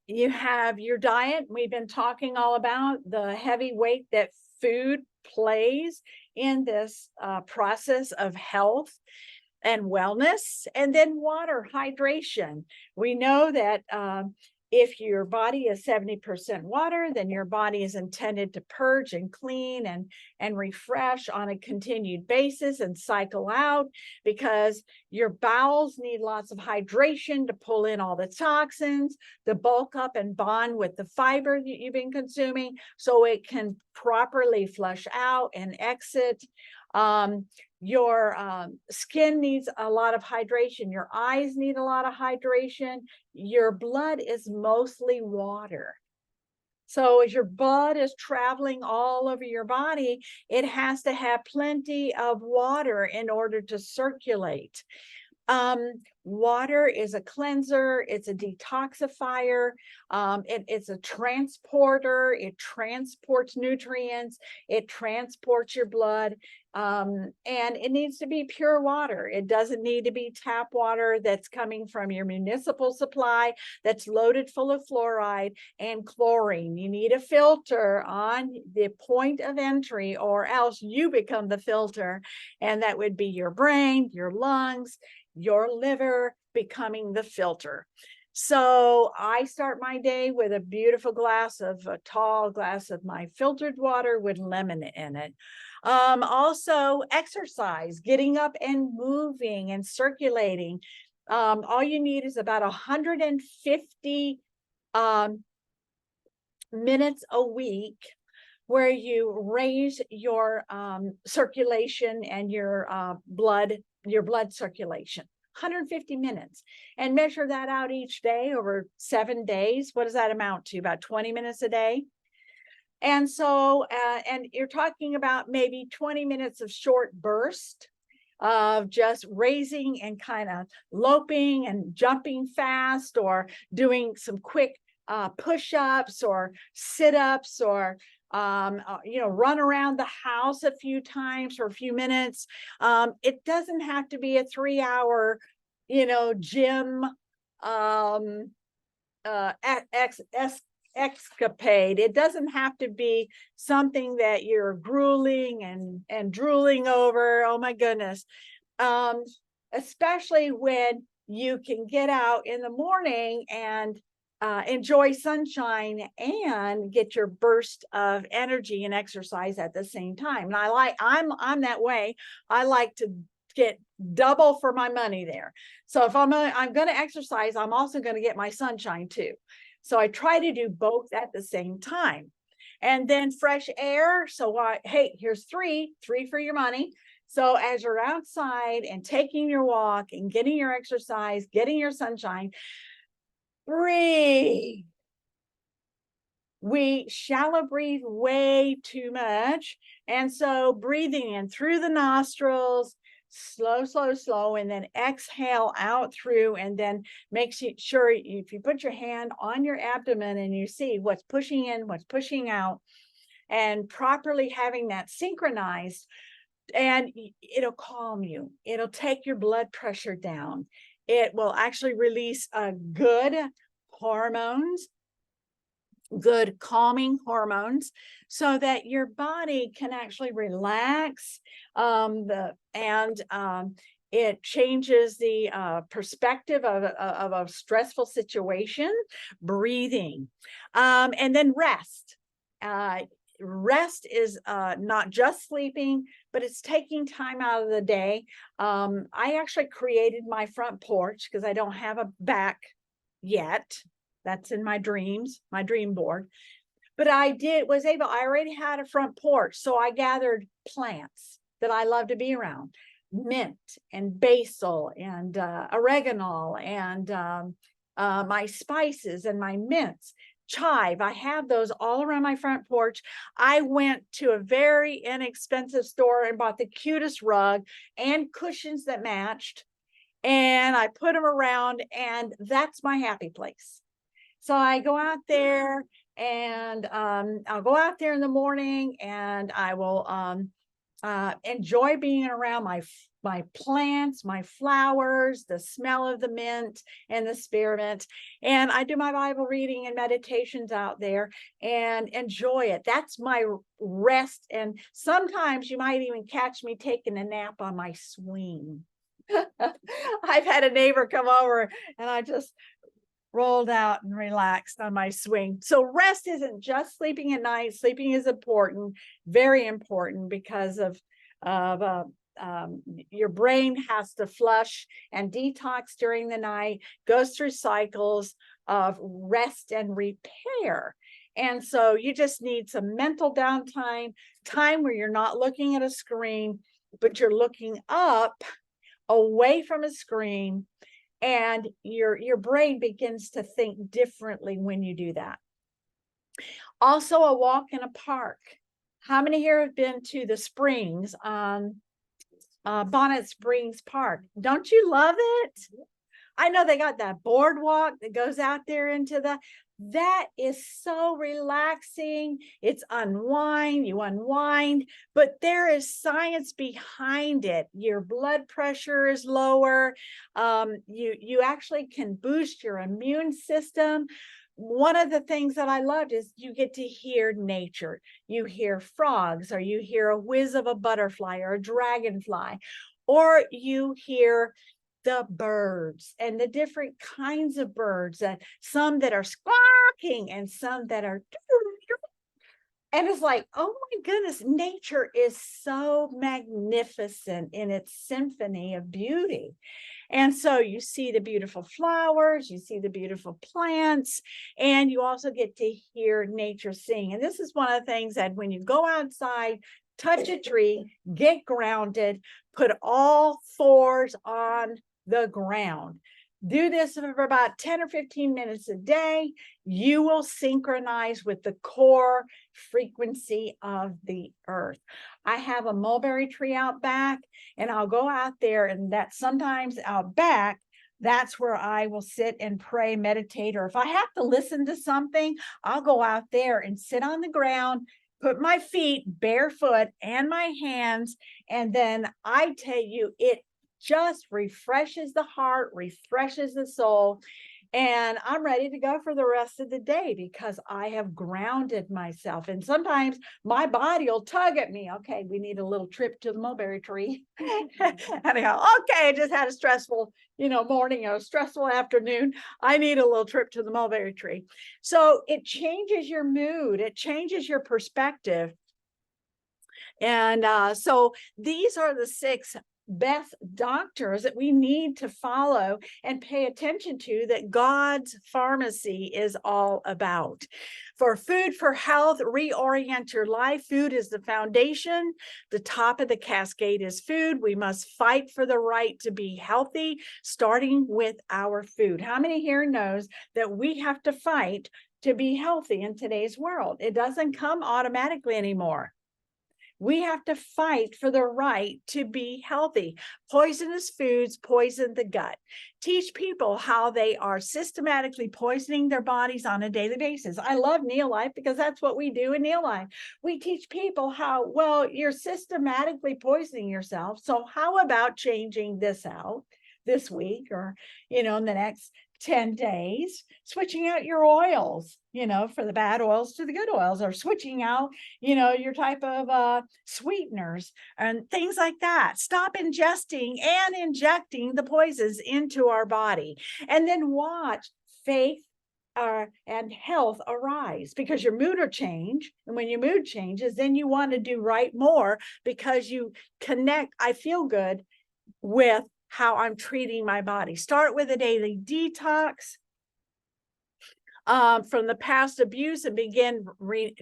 Speaker 1: you have your diet. We've been talking all about the heavy weight that food plays in this process of health and wellness. And then water, hydration. We know that if your body is 70% water, then your body is intended to purge and clean and refresh on a continued basis and cycle out, because your bowels need lots of hydration to pull in all the toxins, to bulk up and bond with the fiber that you've been consuming so it can properly flush out and exit. Your skin needs a lot of hydration. Your eyes need a lot of hydration. Your blood is mostly water. So as your blood is traveling all over your body, it has to have plenty of water in order to circulate. Water is a cleanser, it's a detoxifier, it's a transporter, it transports nutrients, it transports your blood, and it needs to be pure water. It doesn't need to be tap water that's coming from your municipal supply that's loaded full of fluoride and chlorine. You need a filter on the point of entry, or else you become the filter, and that would be your brain, your lungs, your liver becoming the filter. So I start my day with a tall glass of my filtered water with lemon in it. Also exercise, getting up and moving and circulating. All you need is about 150 minutes a week where you raise your circulation and your blood circulation. 150 minutes, and measure that out each day over 7 days. What does that amount to? About 20 minutes a day. And so, and you're talking about maybe 20 minutes of short burst of just raising and kind of loping and jumping fast, or doing some quick push-ups or sit-ups, or run around the house a few times for a few minutes. It doesn't have to be a 3-hour gym escapade. It doesn't have to be something that you're grueling and drooling over. Oh my goodness. Especially when you can get out in the morning and enjoy sunshine and get your burst of energy and exercise at the same time. And I'm that way. I like to get double for my money there. So if I'm going to exercise, I'm also going to get my sunshine too. So I try to do both at the same time. And then fresh air. So hey, here's three for your money. So as you're outside and taking your walk and getting your exercise, getting your sunshine, breathe. We shallow breathe way too much. And so breathing in through the nostrils, slow, and then exhale out through, and then make sure if you put your hand on your abdomen and you see what's pushing in, what's pushing out, and properly having that synchronized, and it'll calm you. It'll take your blood pressure down. It will actually release good hormones, good calming hormones, so that your body can actually relax. It changes the perspective of a stressful situation. Breathing, and then rest. Rest is not just sleeping, but it's taking time out of the day. I actually created my front porch because I don't have a back yet. That's in my dreams, my dream board. But I already had a front porch. So I gathered plants that I love to be around: mint and basil and oregano and my spices and my mints, chive. I have those all around my front porch. I went to a very inexpensive store and bought the cutest rug and cushions that matched. And I put them around, and that's my happy place. So I go out there, and I'll go out there in the morning, and I will enjoy being around my plants, my flowers, the smell of the mint and the spearmint. And I do my Bible reading and meditations out there and enjoy it. That's my rest. And sometimes you might even catch me taking a nap on my swing. I've had a neighbor come over, and I just rolled out and relaxed on my swing. So rest isn't just sleeping at night. Sleeping is important, very important, because of your brain has to flush and detox during the night, goes through cycles of rest and repair. And so you just need some mental downtime, time where you're not looking at a screen, but you're looking up away from a screen, and your brain begins to think differently when you do that. Also, a walk in a park. How many here have been to the springs on Bonnet Springs Park? Don't you love it? I know they got that boardwalk that goes out there into that is so relaxing. It's you unwind, but there is science behind it. Your blood pressure is lower. You actually can boost your immune system. One of the things that I loved is you get to hear nature. You hear frogs, or you hear a whiz of a butterfly or a dragonfly, or you hear the birds and the different kinds of birds, and some that are squawking and some that are, and it's like, oh my goodness, nature is so magnificent in its symphony of beauty. And so you see the beautiful flowers, you see the beautiful plants, and you also get to hear nature sing. And this is one of the things that when you go outside, touch a tree, get grounded, put all fours on the ground. Do this for about 10 or 15 minutes a day. You will synchronize with the core frequency of the earth. I have a mulberry tree out back, and I'll go out there, and that sometimes out back, that's where I will sit and pray, meditate, or if I have to listen to something, I'll go out there and sit on the ground, put my feet barefoot and my hands, and then I tell you, it just refreshes the heart, refreshes the soul. And I'm ready to go for the rest of the day because I have grounded myself. And sometimes my body will tug at me. Okay, we need a little trip to the mulberry tree. And I go, okay, I just had a stressful, morning, or a stressful afternoon. I need a little trip to the mulberry tree. So it changes your mood. It changes your perspective. And so these are the 6 best doctors that we need to follow and pay attention to, that God's pharmacy is all about. For food for health, reorient your life. Food is the foundation. The top of the cascade is food. We must fight for the right to be healthy, starting with our food. How many here knows that we have to fight to be healthy in today's world? It doesn't come automatically anymore. We have to fight for the right to be healthy. Poisonous foods poison the gut. Teach people how they are systematically poisoning their bodies on a daily basis. I love Neil Life because that's what we do in Neil Life. We teach people how, well, you're systematically poisoning yourself. So how about changing this out this week, or, in the next 10 days, switching out your oils, for the bad oils to the good oils, or switching out, your type of sweeteners and things like that. Stop ingesting and injecting the poisons into our body, and then watch faith and health arise, because your mood will change. And when your mood changes, then you want to do right more, because you connect, I feel good, with how I'm treating my body. Start with a daily detox from the past abuse and begin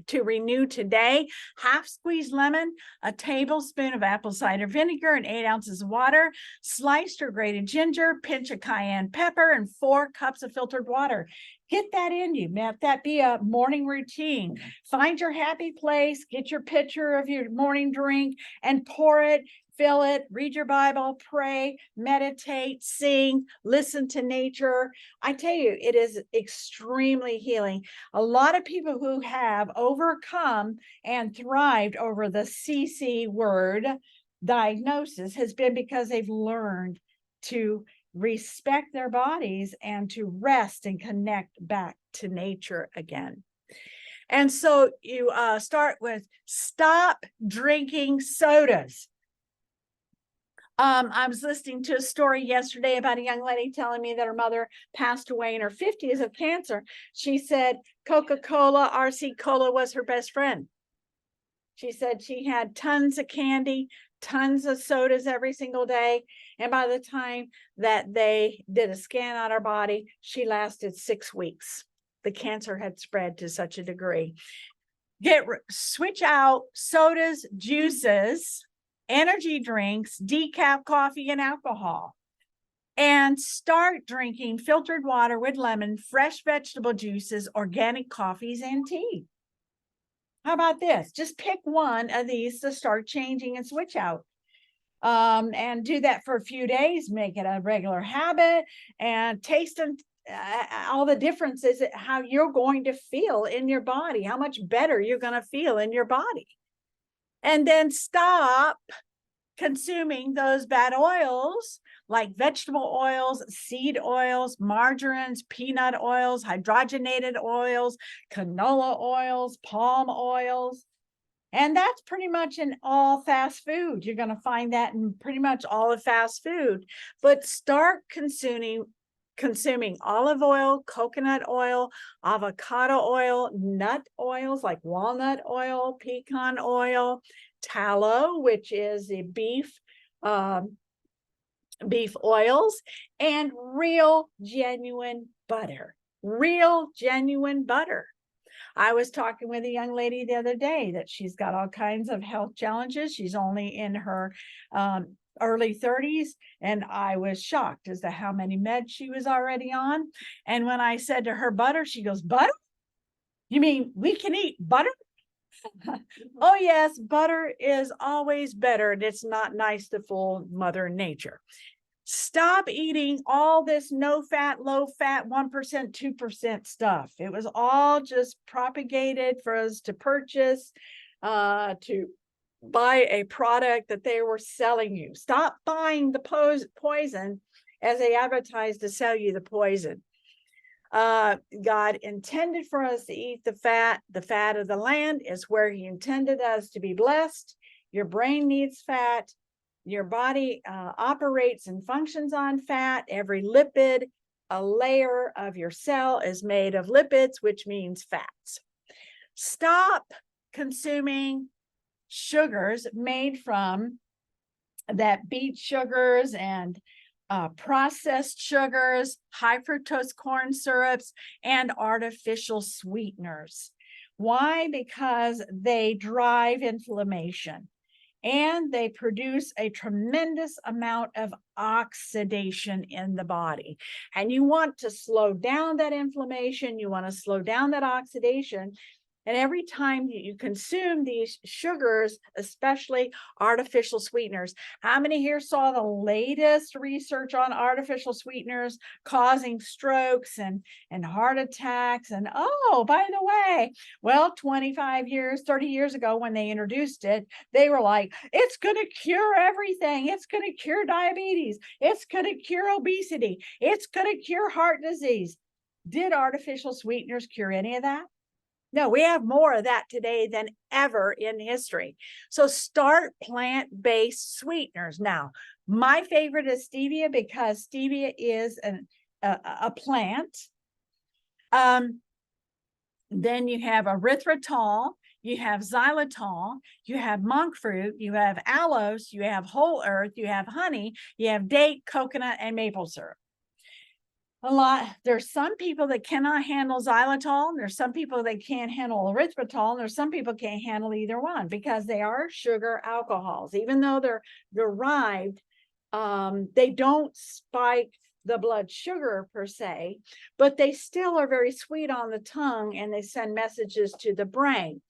Speaker 1: to renew today. Half squeezed lemon, a tablespoon of apple cider vinegar, and 8 ounces of water, sliced or grated ginger, pinch of cayenne pepper, and 4 cups of filtered water. Get that in you. Let that be a morning routine. Find your happy place, get your pitcher of your morning drink and pour it. Fill it, read your Bible, pray, meditate, sing, listen to nature. I tell you, it is extremely healing. A lot of people who have overcome and thrived over the CC word diagnosis has been because they've learned to respect their bodies and to rest and connect back to nature again. And so you start with stop drinking sodas. I was listening to a story yesterday about a young lady telling me that her mother passed away in her 50s of cancer. She said Coca-Cola, RC Cola was her best friend. She said she had tons of candy, tons of sodas every single day. And by the time that they did a scan on her body, she lasted 6 weeks. The cancer had spread to such a degree. Switch out sodas, juices, energy drinks, decaf coffee, and alcohol, and start drinking filtered water with lemon, fresh vegetable juices, organic coffees, and tea. How about this? Just pick one of these to start changing and switch out. And do that for a few days, make it a regular habit, and taste and all the differences, how you're going to feel in your body, how much better you're going to feel in your body. And then stop consuming those bad oils like vegetable oils, seed oils, margarines, peanut oils, hydrogenated oils, canola oils, palm oils. And that's pretty much in all fast food. You're going to find that in pretty much all of fast food. But start consuming olive oil, coconut oil, avocado oil, nut oils like walnut oil, pecan oil, tallow, which is the beef oils, and real genuine butter. I was talking with a young lady the other day that she's got all kinds of health challenges. She's only in her early 30s, and I was shocked as to how many meds she was already on. And when I said to her butter, she goes, "Butter? You mean we can eat butter?" Oh yes, butter is always better, and it's not nice to fool Mother Nature. Stop eating all this no fat, low fat, 1%, 2% stuff. It was all just propagated for us to purchase, to buy a product that they were selling you. Stop buying the poison as they advertise to sell you the poison. God intended for us to eat the fat. The fat of the land is where he intended us to be blessed. Your brain needs fat. Your body operates and functions on fat. Every lipid, a layer of your cell is made of lipids, which means fats. Stop consuming sugars made from that beet sugars and processed sugars, high fructose corn syrups, and artificial sweeteners. Why? Because they drive inflammation. And they produce a tremendous amount of oxidation in the body. And you want to slow down that inflammation. You want to slow down that oxidation. And every time you consume these sugars, especially artificial sweeteners, how many here saw the latest research on artificial sweeteners causing strokes and heart attacks? And oh, by the way, well, 25 years, 30 years ago, when they introduced it, they were like, it's going to cure everything. It's going to cure diabetes. It's going to cure obesity. It's going to cure heart disease. Did artificial sweeteners cure any of that? No, we have more of that today than ever in history. So start plant-based sweeteners. Now, my favorite is stevia because stevia is a plant. Then you have erythritol, you have xylitol, you have monk fruit, you have aloes, you have whole earth, you have honey, you have date, coconut, and maple syrup. There's some people that cannot handle xylitol, and there's some people that can't handle erythritol, and there's some people can't handle either one because they are sugar alcohols. Even though they're derived, they don't spike the blood sugar per se, but they still are very sweet on the tongue and they send messages to the brain.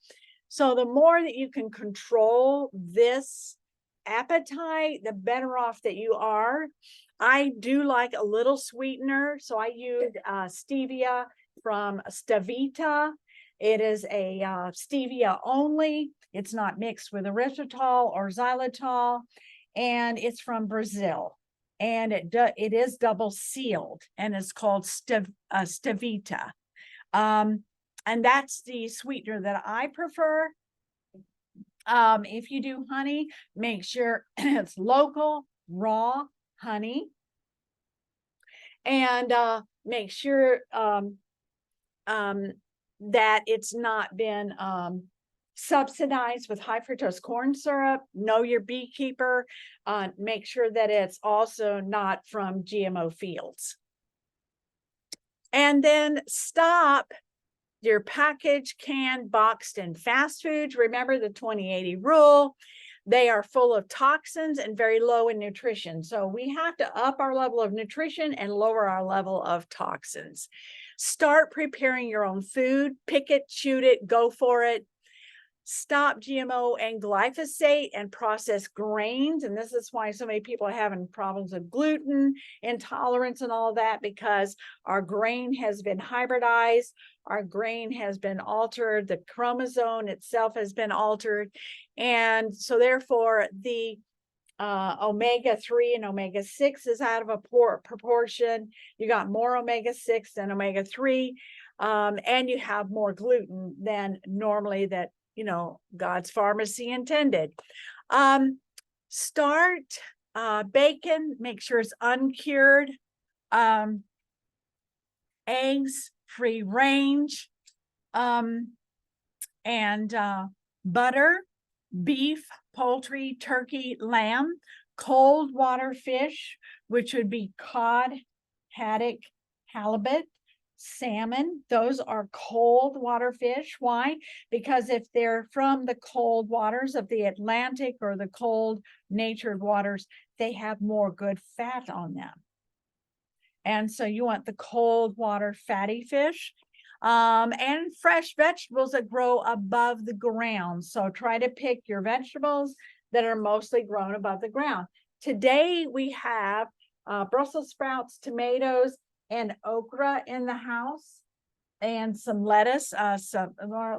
Speaker 1: So the more that you can control this appetite, the better off that you are. I do like a little sweetener, so I use stevia from Stevita. It is a stevia only. It's not mixed with erythritol or xylitol, and it's from Brazil. And it is double sealed, and it's called Stevita. And that's the sweetener that I prefer. If you do honey, make sure it's local, raw honey. And make sure that it's not been subsidized with high fructose corn syrup. Know your beekeeper. Make sure that it's also not from GMO fields. And then stop your packaged, canned, boxed, and fast foods. Remember the 20-80 rule. They are full of toxins and very low in nutrition. So we have to up our level of nutrition and lower our level of toxins. Start preparing your own food. Pick it, shoot it, go for it. Stop GMO and glyphosate and processed grains. And this is why so many people are having problems with gluten intolerance and all of that, because our grain has been hybridized. Our grain has been altered. The chromosome itself has been altered. And so therefore the omega-3 and omega-6 is out of a poor proportion. You got more omega-6 than omega-3, and you have more gluten than normally that, God's pharmacy intended. Start bacon, make sure it's uncured. Eggs, free range, and butter, beef, poultry, turkey, lamb, cold water fish, which would be cod, haddock, halibut, salmon. Those are cold water fish. Why? Because if they're from the cold waters of the Atlantic or the cold natured waters, they have more good fat on them. And so you want the cold water fatty fish. And fresh vegetables that grow above the ground. So try to pick your vegetables that are mostly grown above the ground. Today we have Brussels sprouts, tomatoes, and okra in the house, and some lettuce. It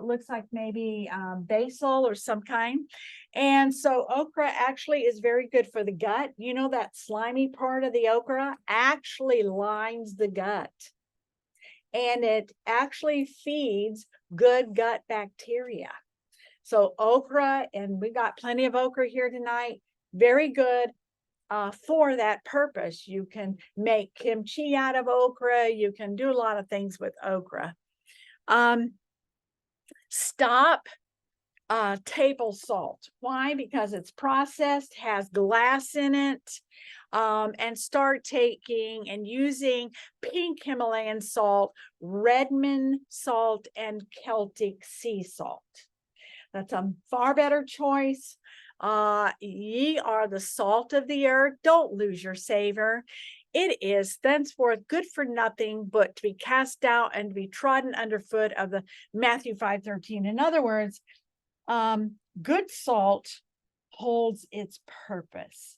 Speaker 1: looks like maybe basil or some kind. And so okra actually is very good for the gut. That slimy part of the okra actually lines the gut. And it actually feeds good gut bacteria. So okra, and we got plenty of okra here tonight, very good for that purpose. You can make kimchi out of okra. You can do a lot of things with okra. Stop table salt. Why? Because it's processed, has glass in it. And start taking and using pink Himalayan salt, Redmond salt, and Celtic sea salt. That's a far better choice. Ye are the salt of the earth. Don't lose your savor. It is thenceforth good for nothing but to be cast out and to be trodden underfoot of the Matthew 5:13. In other words, good salt holds its purpose.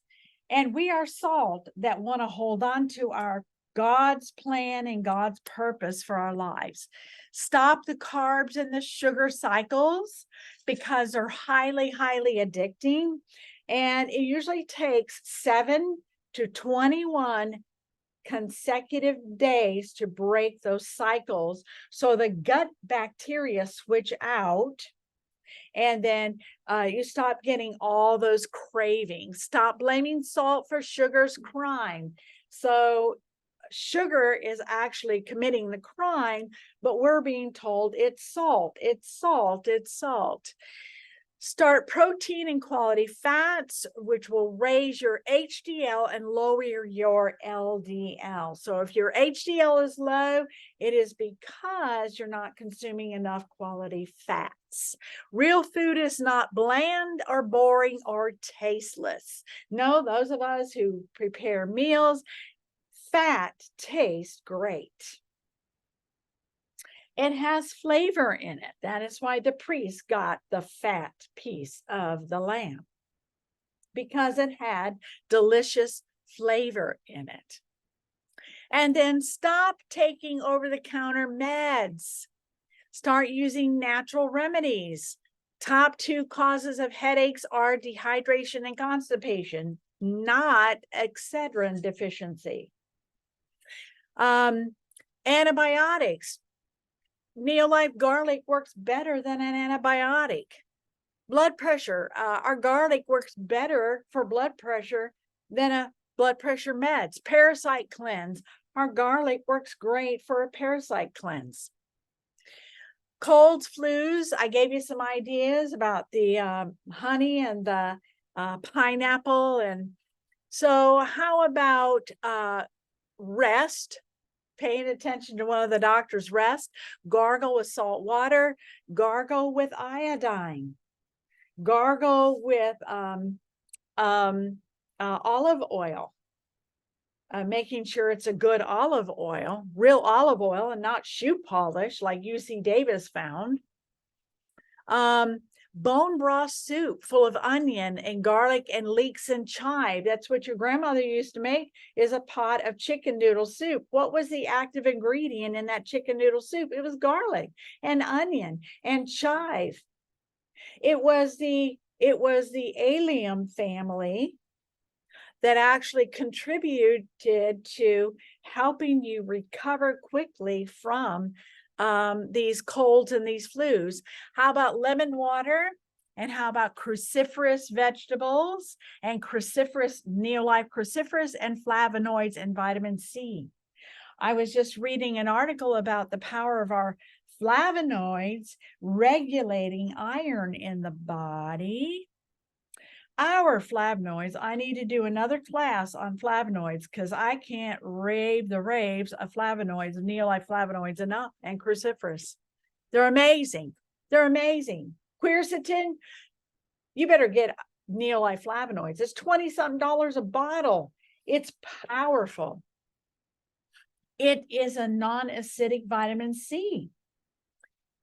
Speaker 1: And we are salt that want to hold on to our God's plan and God's purpose for our lives. Stop the carbs and the sugar cycles because they're highly, highly addicting. And it usually takes 7 to 21 consecutive days to break those cycles. So the gut bacteria switch out. And then you stop getting all those cravings. Stop blaming salt for sugar's crime. So sugar is actually committing the crime, but we're being told it's salt, it's salt, it's salt. Start protein and quality fats, which will raise your HDL and lower your LDL. So if your HDL is low, it is because you're not consuming enough quality fats. Real food is not bland or boring or tasteless. No, those of us who prepare meals, fat tastes great. It has flavor in it. That is why the priest got the fat piece of the lamb, because it had delicious flavor in it. And then stop taking over-the-counter meds. Start using natural remedies. Top 2 causes of headaches are dehydration and constipation, not Excedrin deficiency. Antibiotics. Neolife garlic works better than an antibiotic. Blood pressure. Our garlic works better for blood pressure than a blood pressure meds. Parasite cleanse. Our garlic works great for a parasite cleanse. Colds, flus. I gave you some ideas about the honey and the pineapple. And so how about rest? Paying attention to one of the doctor's rest. Gargle with salt water. Gargle with iodine. Gargle with olive oil. Making sure it's a good olive oil, real olive oil, and not shoe polish like UC Davis found. Bone broth soup full of onion and garlic and leeks and chive. That's what your grandmother used to make, is a pot of chicken noodle soup. What was the active ingredient in that chicken noodle soup? It was garlic and onion and chive. It was the allium family that actually contributed to helping you recover quickly from these colds and these flus. How about lemon water? And how about cruciferous vegetables and cruciferous, Neolife cruciferous, and flavonoids and vitamin C? I was just reading an article about the power of our flavonoids regulating iron in the body. Our flavonoids, I need to do another class on flavonoids because I can't rave the raves of flavonoids, Neolife flavonoids enough, and cruciferous. They're amazing. They're amazing. Quercetin, you better get Neolife flavonoids. It's $20-something a bottle. It's powerful. It is a non-acidic vitamin C.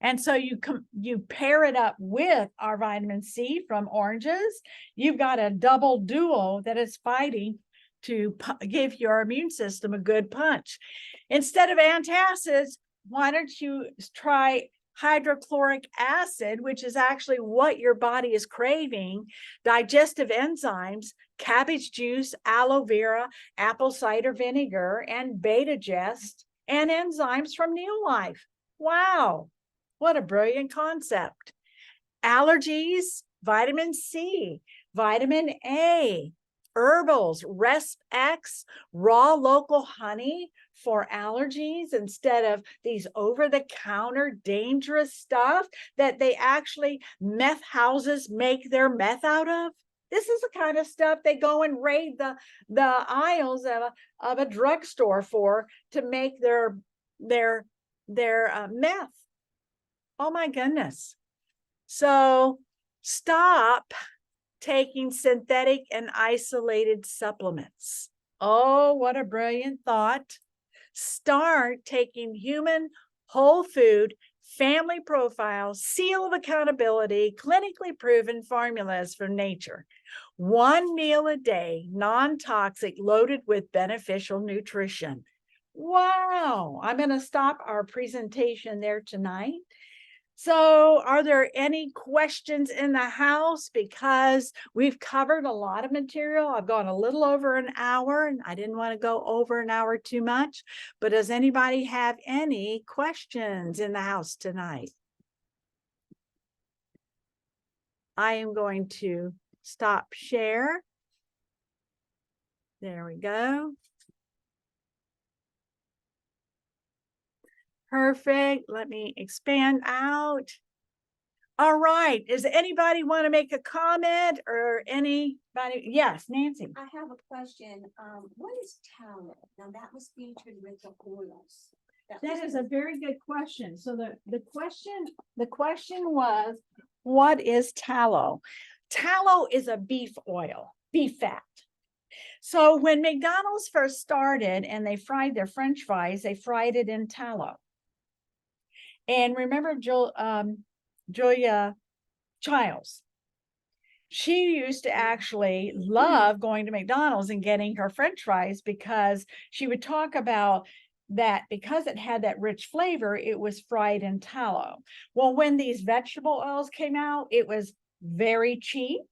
Speaker 1: And so you pair it up with our vitamin C from oranges. You've got a double duo that is fighting to give your immune system a good punch. Instead of antacids, why don't you try hydrochloric acid, which is actually what your body is craving, digestive enzymes, cabbage juice, aloe vera, apple cider vinegar, and Beta-Gest, and enzymes from Neolife. Wow. What a brilliant concept. Allergies, vitamin C, vitamin A, herbals, Resp X, raw local honey for allergies instead of these over-the-counter dangerous stuff that they actually meth houses make their meth out of. This is the kind of stuff they go and raid the aisles of a drugstore for to make their meth. Oh my goodness. So stop taking synthetic and isolated supplements. Oh, what a brilliant thought. Start taking human whole food, family profiles, seal of accountability, clinically proven formulas from nature. One meal a day, non-toxic, loaded with beneficial nutrition. Wow. I'm going to stop our presentation there tonight. So, are there any questions in the house? Because we've covered a lot of material. I've gone a little over an hour, and I didn't want to go over an hour too much. But does anybody have any questions in the house tonight? I am going to stop share. There we go. Perfect. Let me expand out. All right. Does anybody want to make a comment or anybody? Yes, Nancy.
Speaker 3: I have a question. What is tallow? Now that was featured with the oils.
Speaker 1: That is a very good question. So the question was, what is tallow? Tallow is a beef oil, beef fat. So when McDonald's first started and they fried their French fries, they fried it in tallow. And remember Julia Childs? She used to actually love going to McDonald's and getting her French fries because she would talk about that because it had that rich flavor, it was fried in tallow. Well, when these vegetable oils came out, it was very cheap.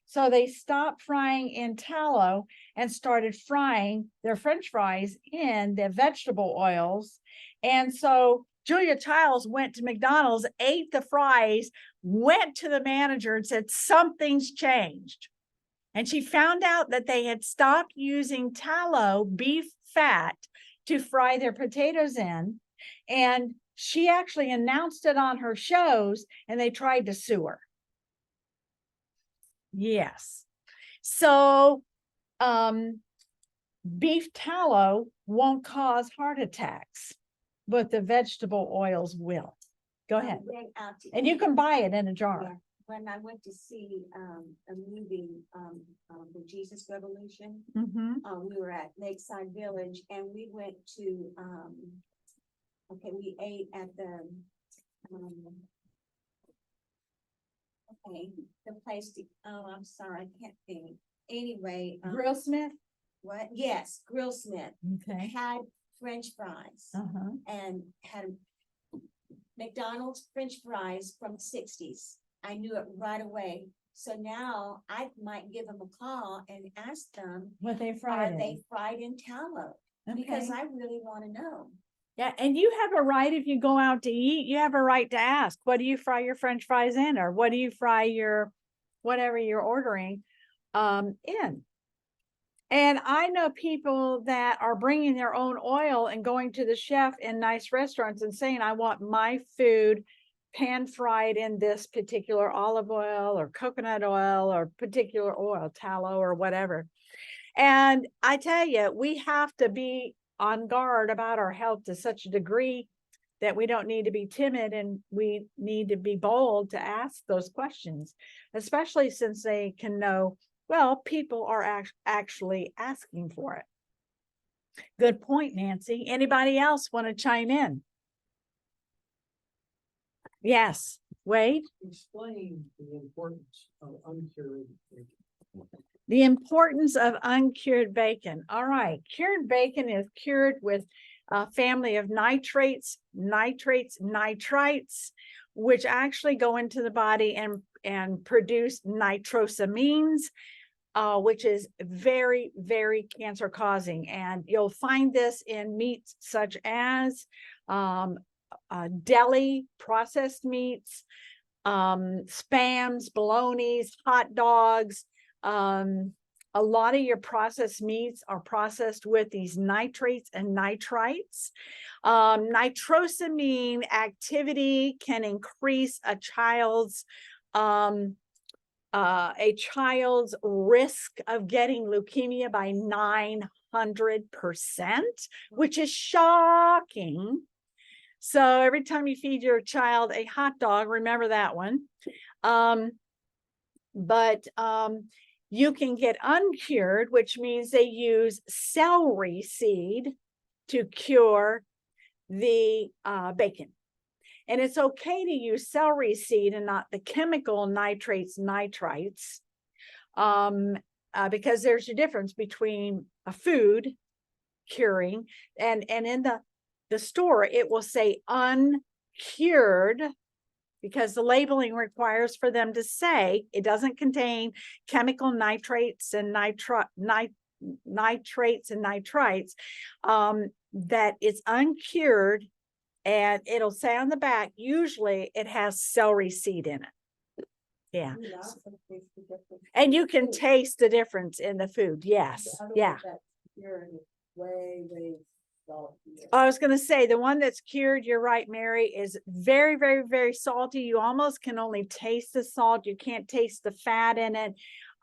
Speaker 1: So they stopped frying in tallow and started frying their French fries in the vegetable oils. And so Julia Childs went to McDonald's, ate the fries, went to the manager and said, something's changed. And she found out that they had stopped using tallow, beef fat, to fry their potatoes in. And she actually announced it on her shows, and they tried to sue her. Yes. So beef tallow won't cause heart attacks, but the vegetable oils will. Go ahead. And you can buy it in a jar.
Speaker 3: Yeah. When I went to see a movie, The Jesus Revolution, we were at Lakeside Village and we went to, we ate at the, the place to, I'm sorry, I can't think. Anyway.
Speaker 1: Grill Smith?
Speaker 3: What? Yes, Grill Smith.
Speaker 1: Okay.
Speaker 3: Had French fries and had McDonald's French fries from the 60s. I knew it right away. So now I might give them a call and ask them,
Speaker 1: what they fried
Speaker 3: are they fried in tallow?
Speaker 1: Okay.
Speaker 3: Because I really want to know.
Speaker 1: Yeah, and you have a right, if you go out to eat, you have a right to ask, what do you fry your French fries in? Or what do you fry your, whatever you're ordering in? And I know people that are bringing their own oil and going to the chef in nice restaurants and saying, I want my food pan fried in this particular olive oil or coconut oil or particular oil, tallow or whatever. And I tell you, we have to be on guard about our health to such a degree that we don't need to be timid, and we need to be bold to ask those questions, especially since they can know, well, people are actually asking for it. Good point, Nancy. Anybody else want to chime in? Yes, Wade?
Speaker 4: Explain the importance of uncured bacon.
Speaker 1: The importance of uncured bacon. All right, cured bacon is cured with a family of nitrates, nitrites, which actually go into the body and produce nitrosamines, which is very, very cancer causing. And you'll find this in meats such as deli processed meats, spams, bolognas, hot dogs. A lot of your processed meats are processed with these nitrates and nitrites. Nitrosamine activity can increase a child's risk of getting leukemia by 900%, which is shocking. So every time you feed your child a hot dog, remember that one. You can get uncured, which means they use celery seed to cure the bacon. And it's okay to use celery seed and not the chemical nitrates, nitrites, because there's a difference between a food curing and in the store, it will say uncured because the labeling requires for them to say it doesn't contain chemical nitrates and nitrates and nitrites, that it's uncured, and it'll say on the back, usually it has celery seed in it. Yeah. And you can taste the difference in the food. Yes. Yeah.
Speaker 3: Way salty.
Speaker 1: I was going to say the one that's cured, you're right, Mary, is very, very, very salty. You almost can only taste the salt. You can't taste the fat in it.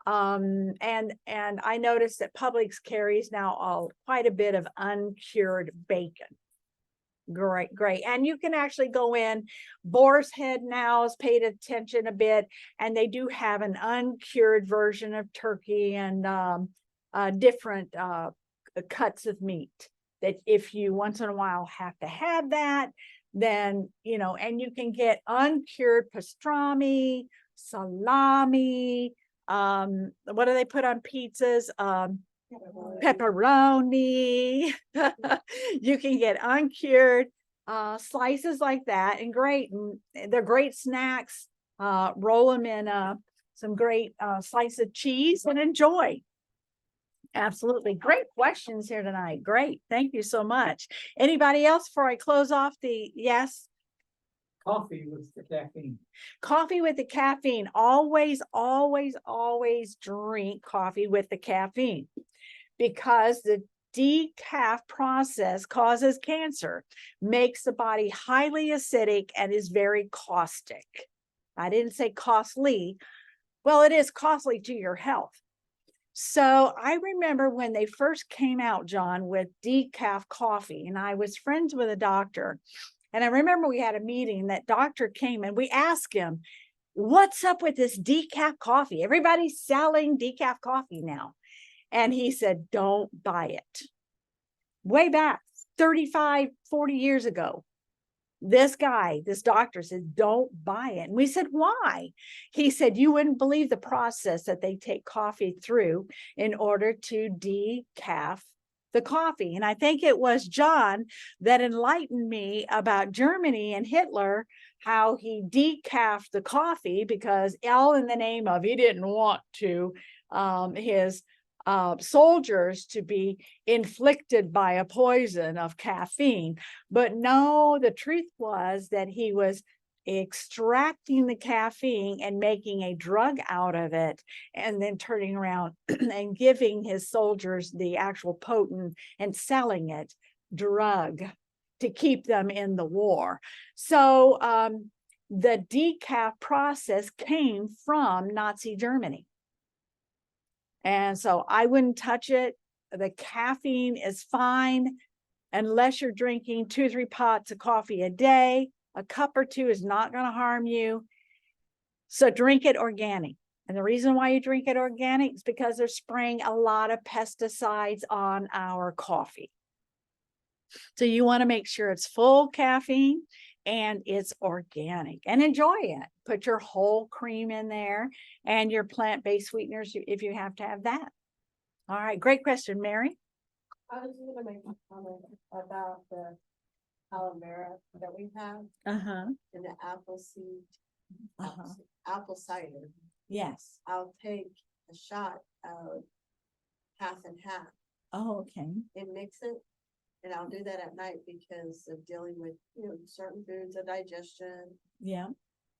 Speaker 1: And I noticed that Publix carries now quite a bit of uncured bacon. Great, great. And you can actually go in. Boar's Head now has paid attention a bit, and they do have an uncured version of turkey and different cuts of meat that if you once in a while have to have that, then, you know, and you can get uncured pastrami, salami, what do they put on pizzas? Pepperoni. You can get uncured slices like that, and great. And they're great snacks. Roll them in some great slice of cheese and enjoy. Absolutely. Great questions here tonight. Great. Thank you so much. Anybody else before I close off yes?
Speaker 4: Coffee with the caffeine.
Speaker 1: Coffee with the caffeine. Always, always, always drink coffee with the caffeine, because the decaf process causes cancer, makes the body highly acidic, and is very caustic. I didn't say costly. Well, it is costly to your health. So I remember when they first came out, John, with decaf coffee, and I was friends with a doctor. And I remember we had a meeting, that doctor came and we asked him, what's up with this decaf coffee? Everybody's selling decaf coffee now. And he said, don't buy it. Way back 35, 40 years ago, this doctor said, don't buy it. And we said, why? He said, you wouldn't believe the process that they take coffee through in order to decaf the coffee. And I think it was John that enlightened me about Germany and Hitler, how he decafed the coffee, because all in the name of, he didn't want to, his soldiers to be inflicted by a poison of caffeine. But no, the truth was that he was extracting the caffeine and making a drug out of it, and then turning around and giving his soldiers the actual potent and selling it drug to keep them in the war. So the decaf process came from Nazi Germany. And so I wouldn't touch it. The caffeine is fine unless you're drinking 2 or 3 pots of coffee a day. A cup or 2 is not going to harm you. So drink it organic. And the reason why you drink it organic is because they're spraying a lot of pesticides on our coffee. So you want to make sure it's full caffeine and it's organic, and enjoy it. Put your whole cream in there and your plant-based sweeteners if you have to have that. All right, great question, Mary.
Speaker 5: I was just gonna make a comment about the aloe vera that we have
Speaker 1: Uh-huh.
Speaker 5: and the apple seed,
Speaker 1: Uh-huh.
Speaker 5: apple cider.
Speaker 1: Yes.
Speaker 5: I'll take a shot of half and half
Speaker 1: Oh, okay.
Speaker 5: and mix it. And I'll do that at night because of dealing with, certain foods and digestion,
Speaker 1: Yeah.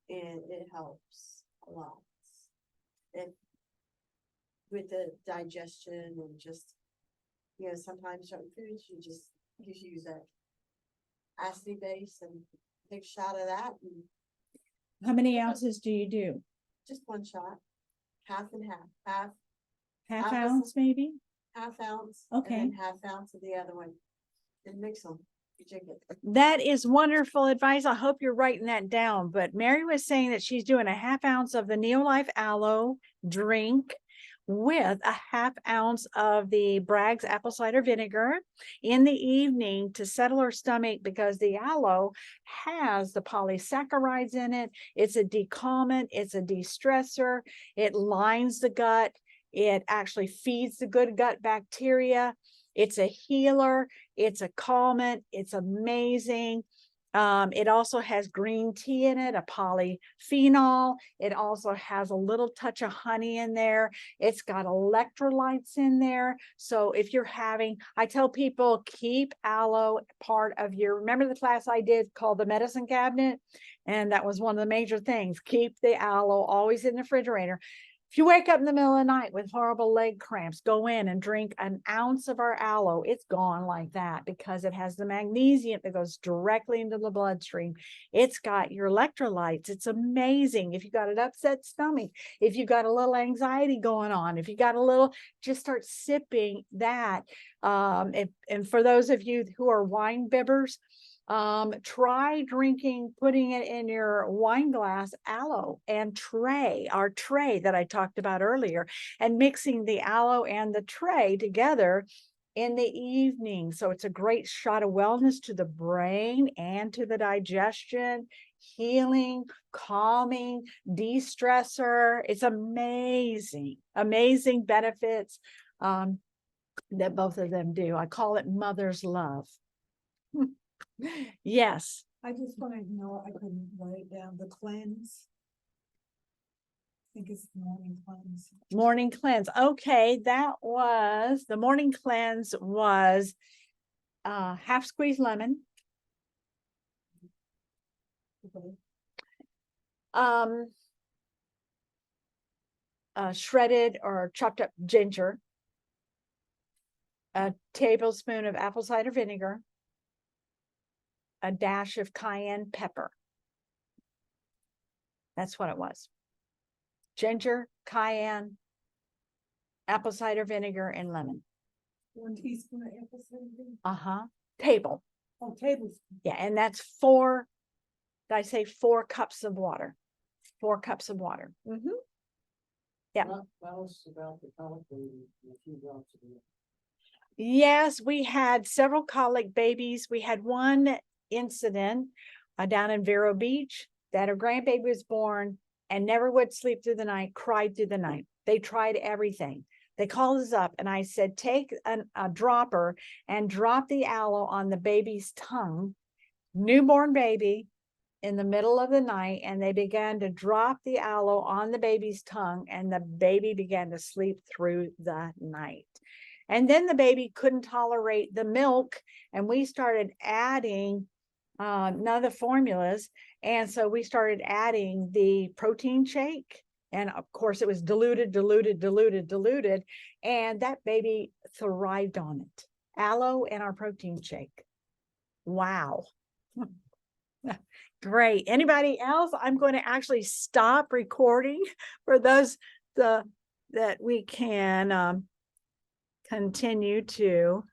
Speaker 5: and it helps a lot. And with the digestion and just, sometimes certain foods you use that acid base, and take a shot of that, and
Speaker 1: How many ounces do you do?
Speaker 5: just 1 shot, half and half,
Speaker 1: Half
Speaker 5: Apple
Speaker 1: ounce, maybe?
Speaker 5: half ounce.
Speaker 1: Okay.
Speaker 5: And then half ounce of the other one, and mix them. You drink it.
Speaker 1: That is wonderful advice. I hope you're writing that down. But Mary was saying that she's doing a half ounce of the Neolife aloe drink with a ½ ounce of the Bragg's apple cider vinegar in the evening to settle our stomach, because the aloe has the polysaccharides in it. It's a decalmant, it's a de-stressor, it lines the gut, it actually feeds the good gut bacteria. It's a healer, it's a calmant, it's amazing. It also has green tea in it, a polyphenol. It also has a little touch of honey in there. It's got electrolytes in there. So if you're having, I tell people, keep aloe part of your, remember the class I did called the medicine cabinet? And that was one of the major things. Keep the aloe always in the refrigerator. If you wake up in the middle of the night with horrible leg cramps, go in and drink an ounce of our aloe. It's gone like that because it has the magnesium that goes directly into the bloodstream. It's got your electrolytes. It's amazing. If you got an upset stomach, if you got a little anxiety going on, if you got a little, just start sipping that. And for those of you who are wine bibbers, try drinking, putting it in your wine glass, aloe and our tray that I talked about earlier, and mixing the aloe and the tray together in the evening. So it's a great shot of wellness to the brain and to the digestion, healing, calming, de-stressor. It's amazing, amazing benefits that both of them do. I call it mother's love. Yes.
Speaker 6: I just want to know, I couldn't write it down, the cleanse. I think it's the morning cleanse.
Speaker 1: Morning cleanse. Okay, that was, the morning cleanse was half squeezed lemon,
Speaker 6: Okay.
Speaker 1: Shredded or chopped up ginger, a tablespoon of apple cider vinegar, a dash of cayenne pepper. That's what it was. Ginger, cayenne, apple cider vinegar, and lemon.
Speaker 6: 1 teaspoon of apple cider vinegar.
Speaker 1: Uh-huh. Table.
Speaker 6: Oh, tablespoon.
Speaker 1: Yeah, and that's 4, did I say 4 cups of water? 4 cups of water. Yeah.
Speaker 4: Tell us about the colic baby and a few drops of it.
Speaker 1: Yes, we had several colic babies. We had one incident down in Vero Beach that her grandbaby was born and never would sleep through the night, cried through the night. They tried everything. They called us up and I said, take a dropper and drop the aloe on the baby's tongue, newborn baby, in the middle of the night, and they began to drop the aloe on the baby's tongue, and the baby began to sleep through the night. And then the baby couldn't tolerate the milk, and we started adding none of the formulas. And so we started adding the protein shake. And of course, it was diluted. And that baby thrived on it. Aloe and our protein shake. Wow. Great. Anybody else? I'm going to actually stop recording for those that we can continue to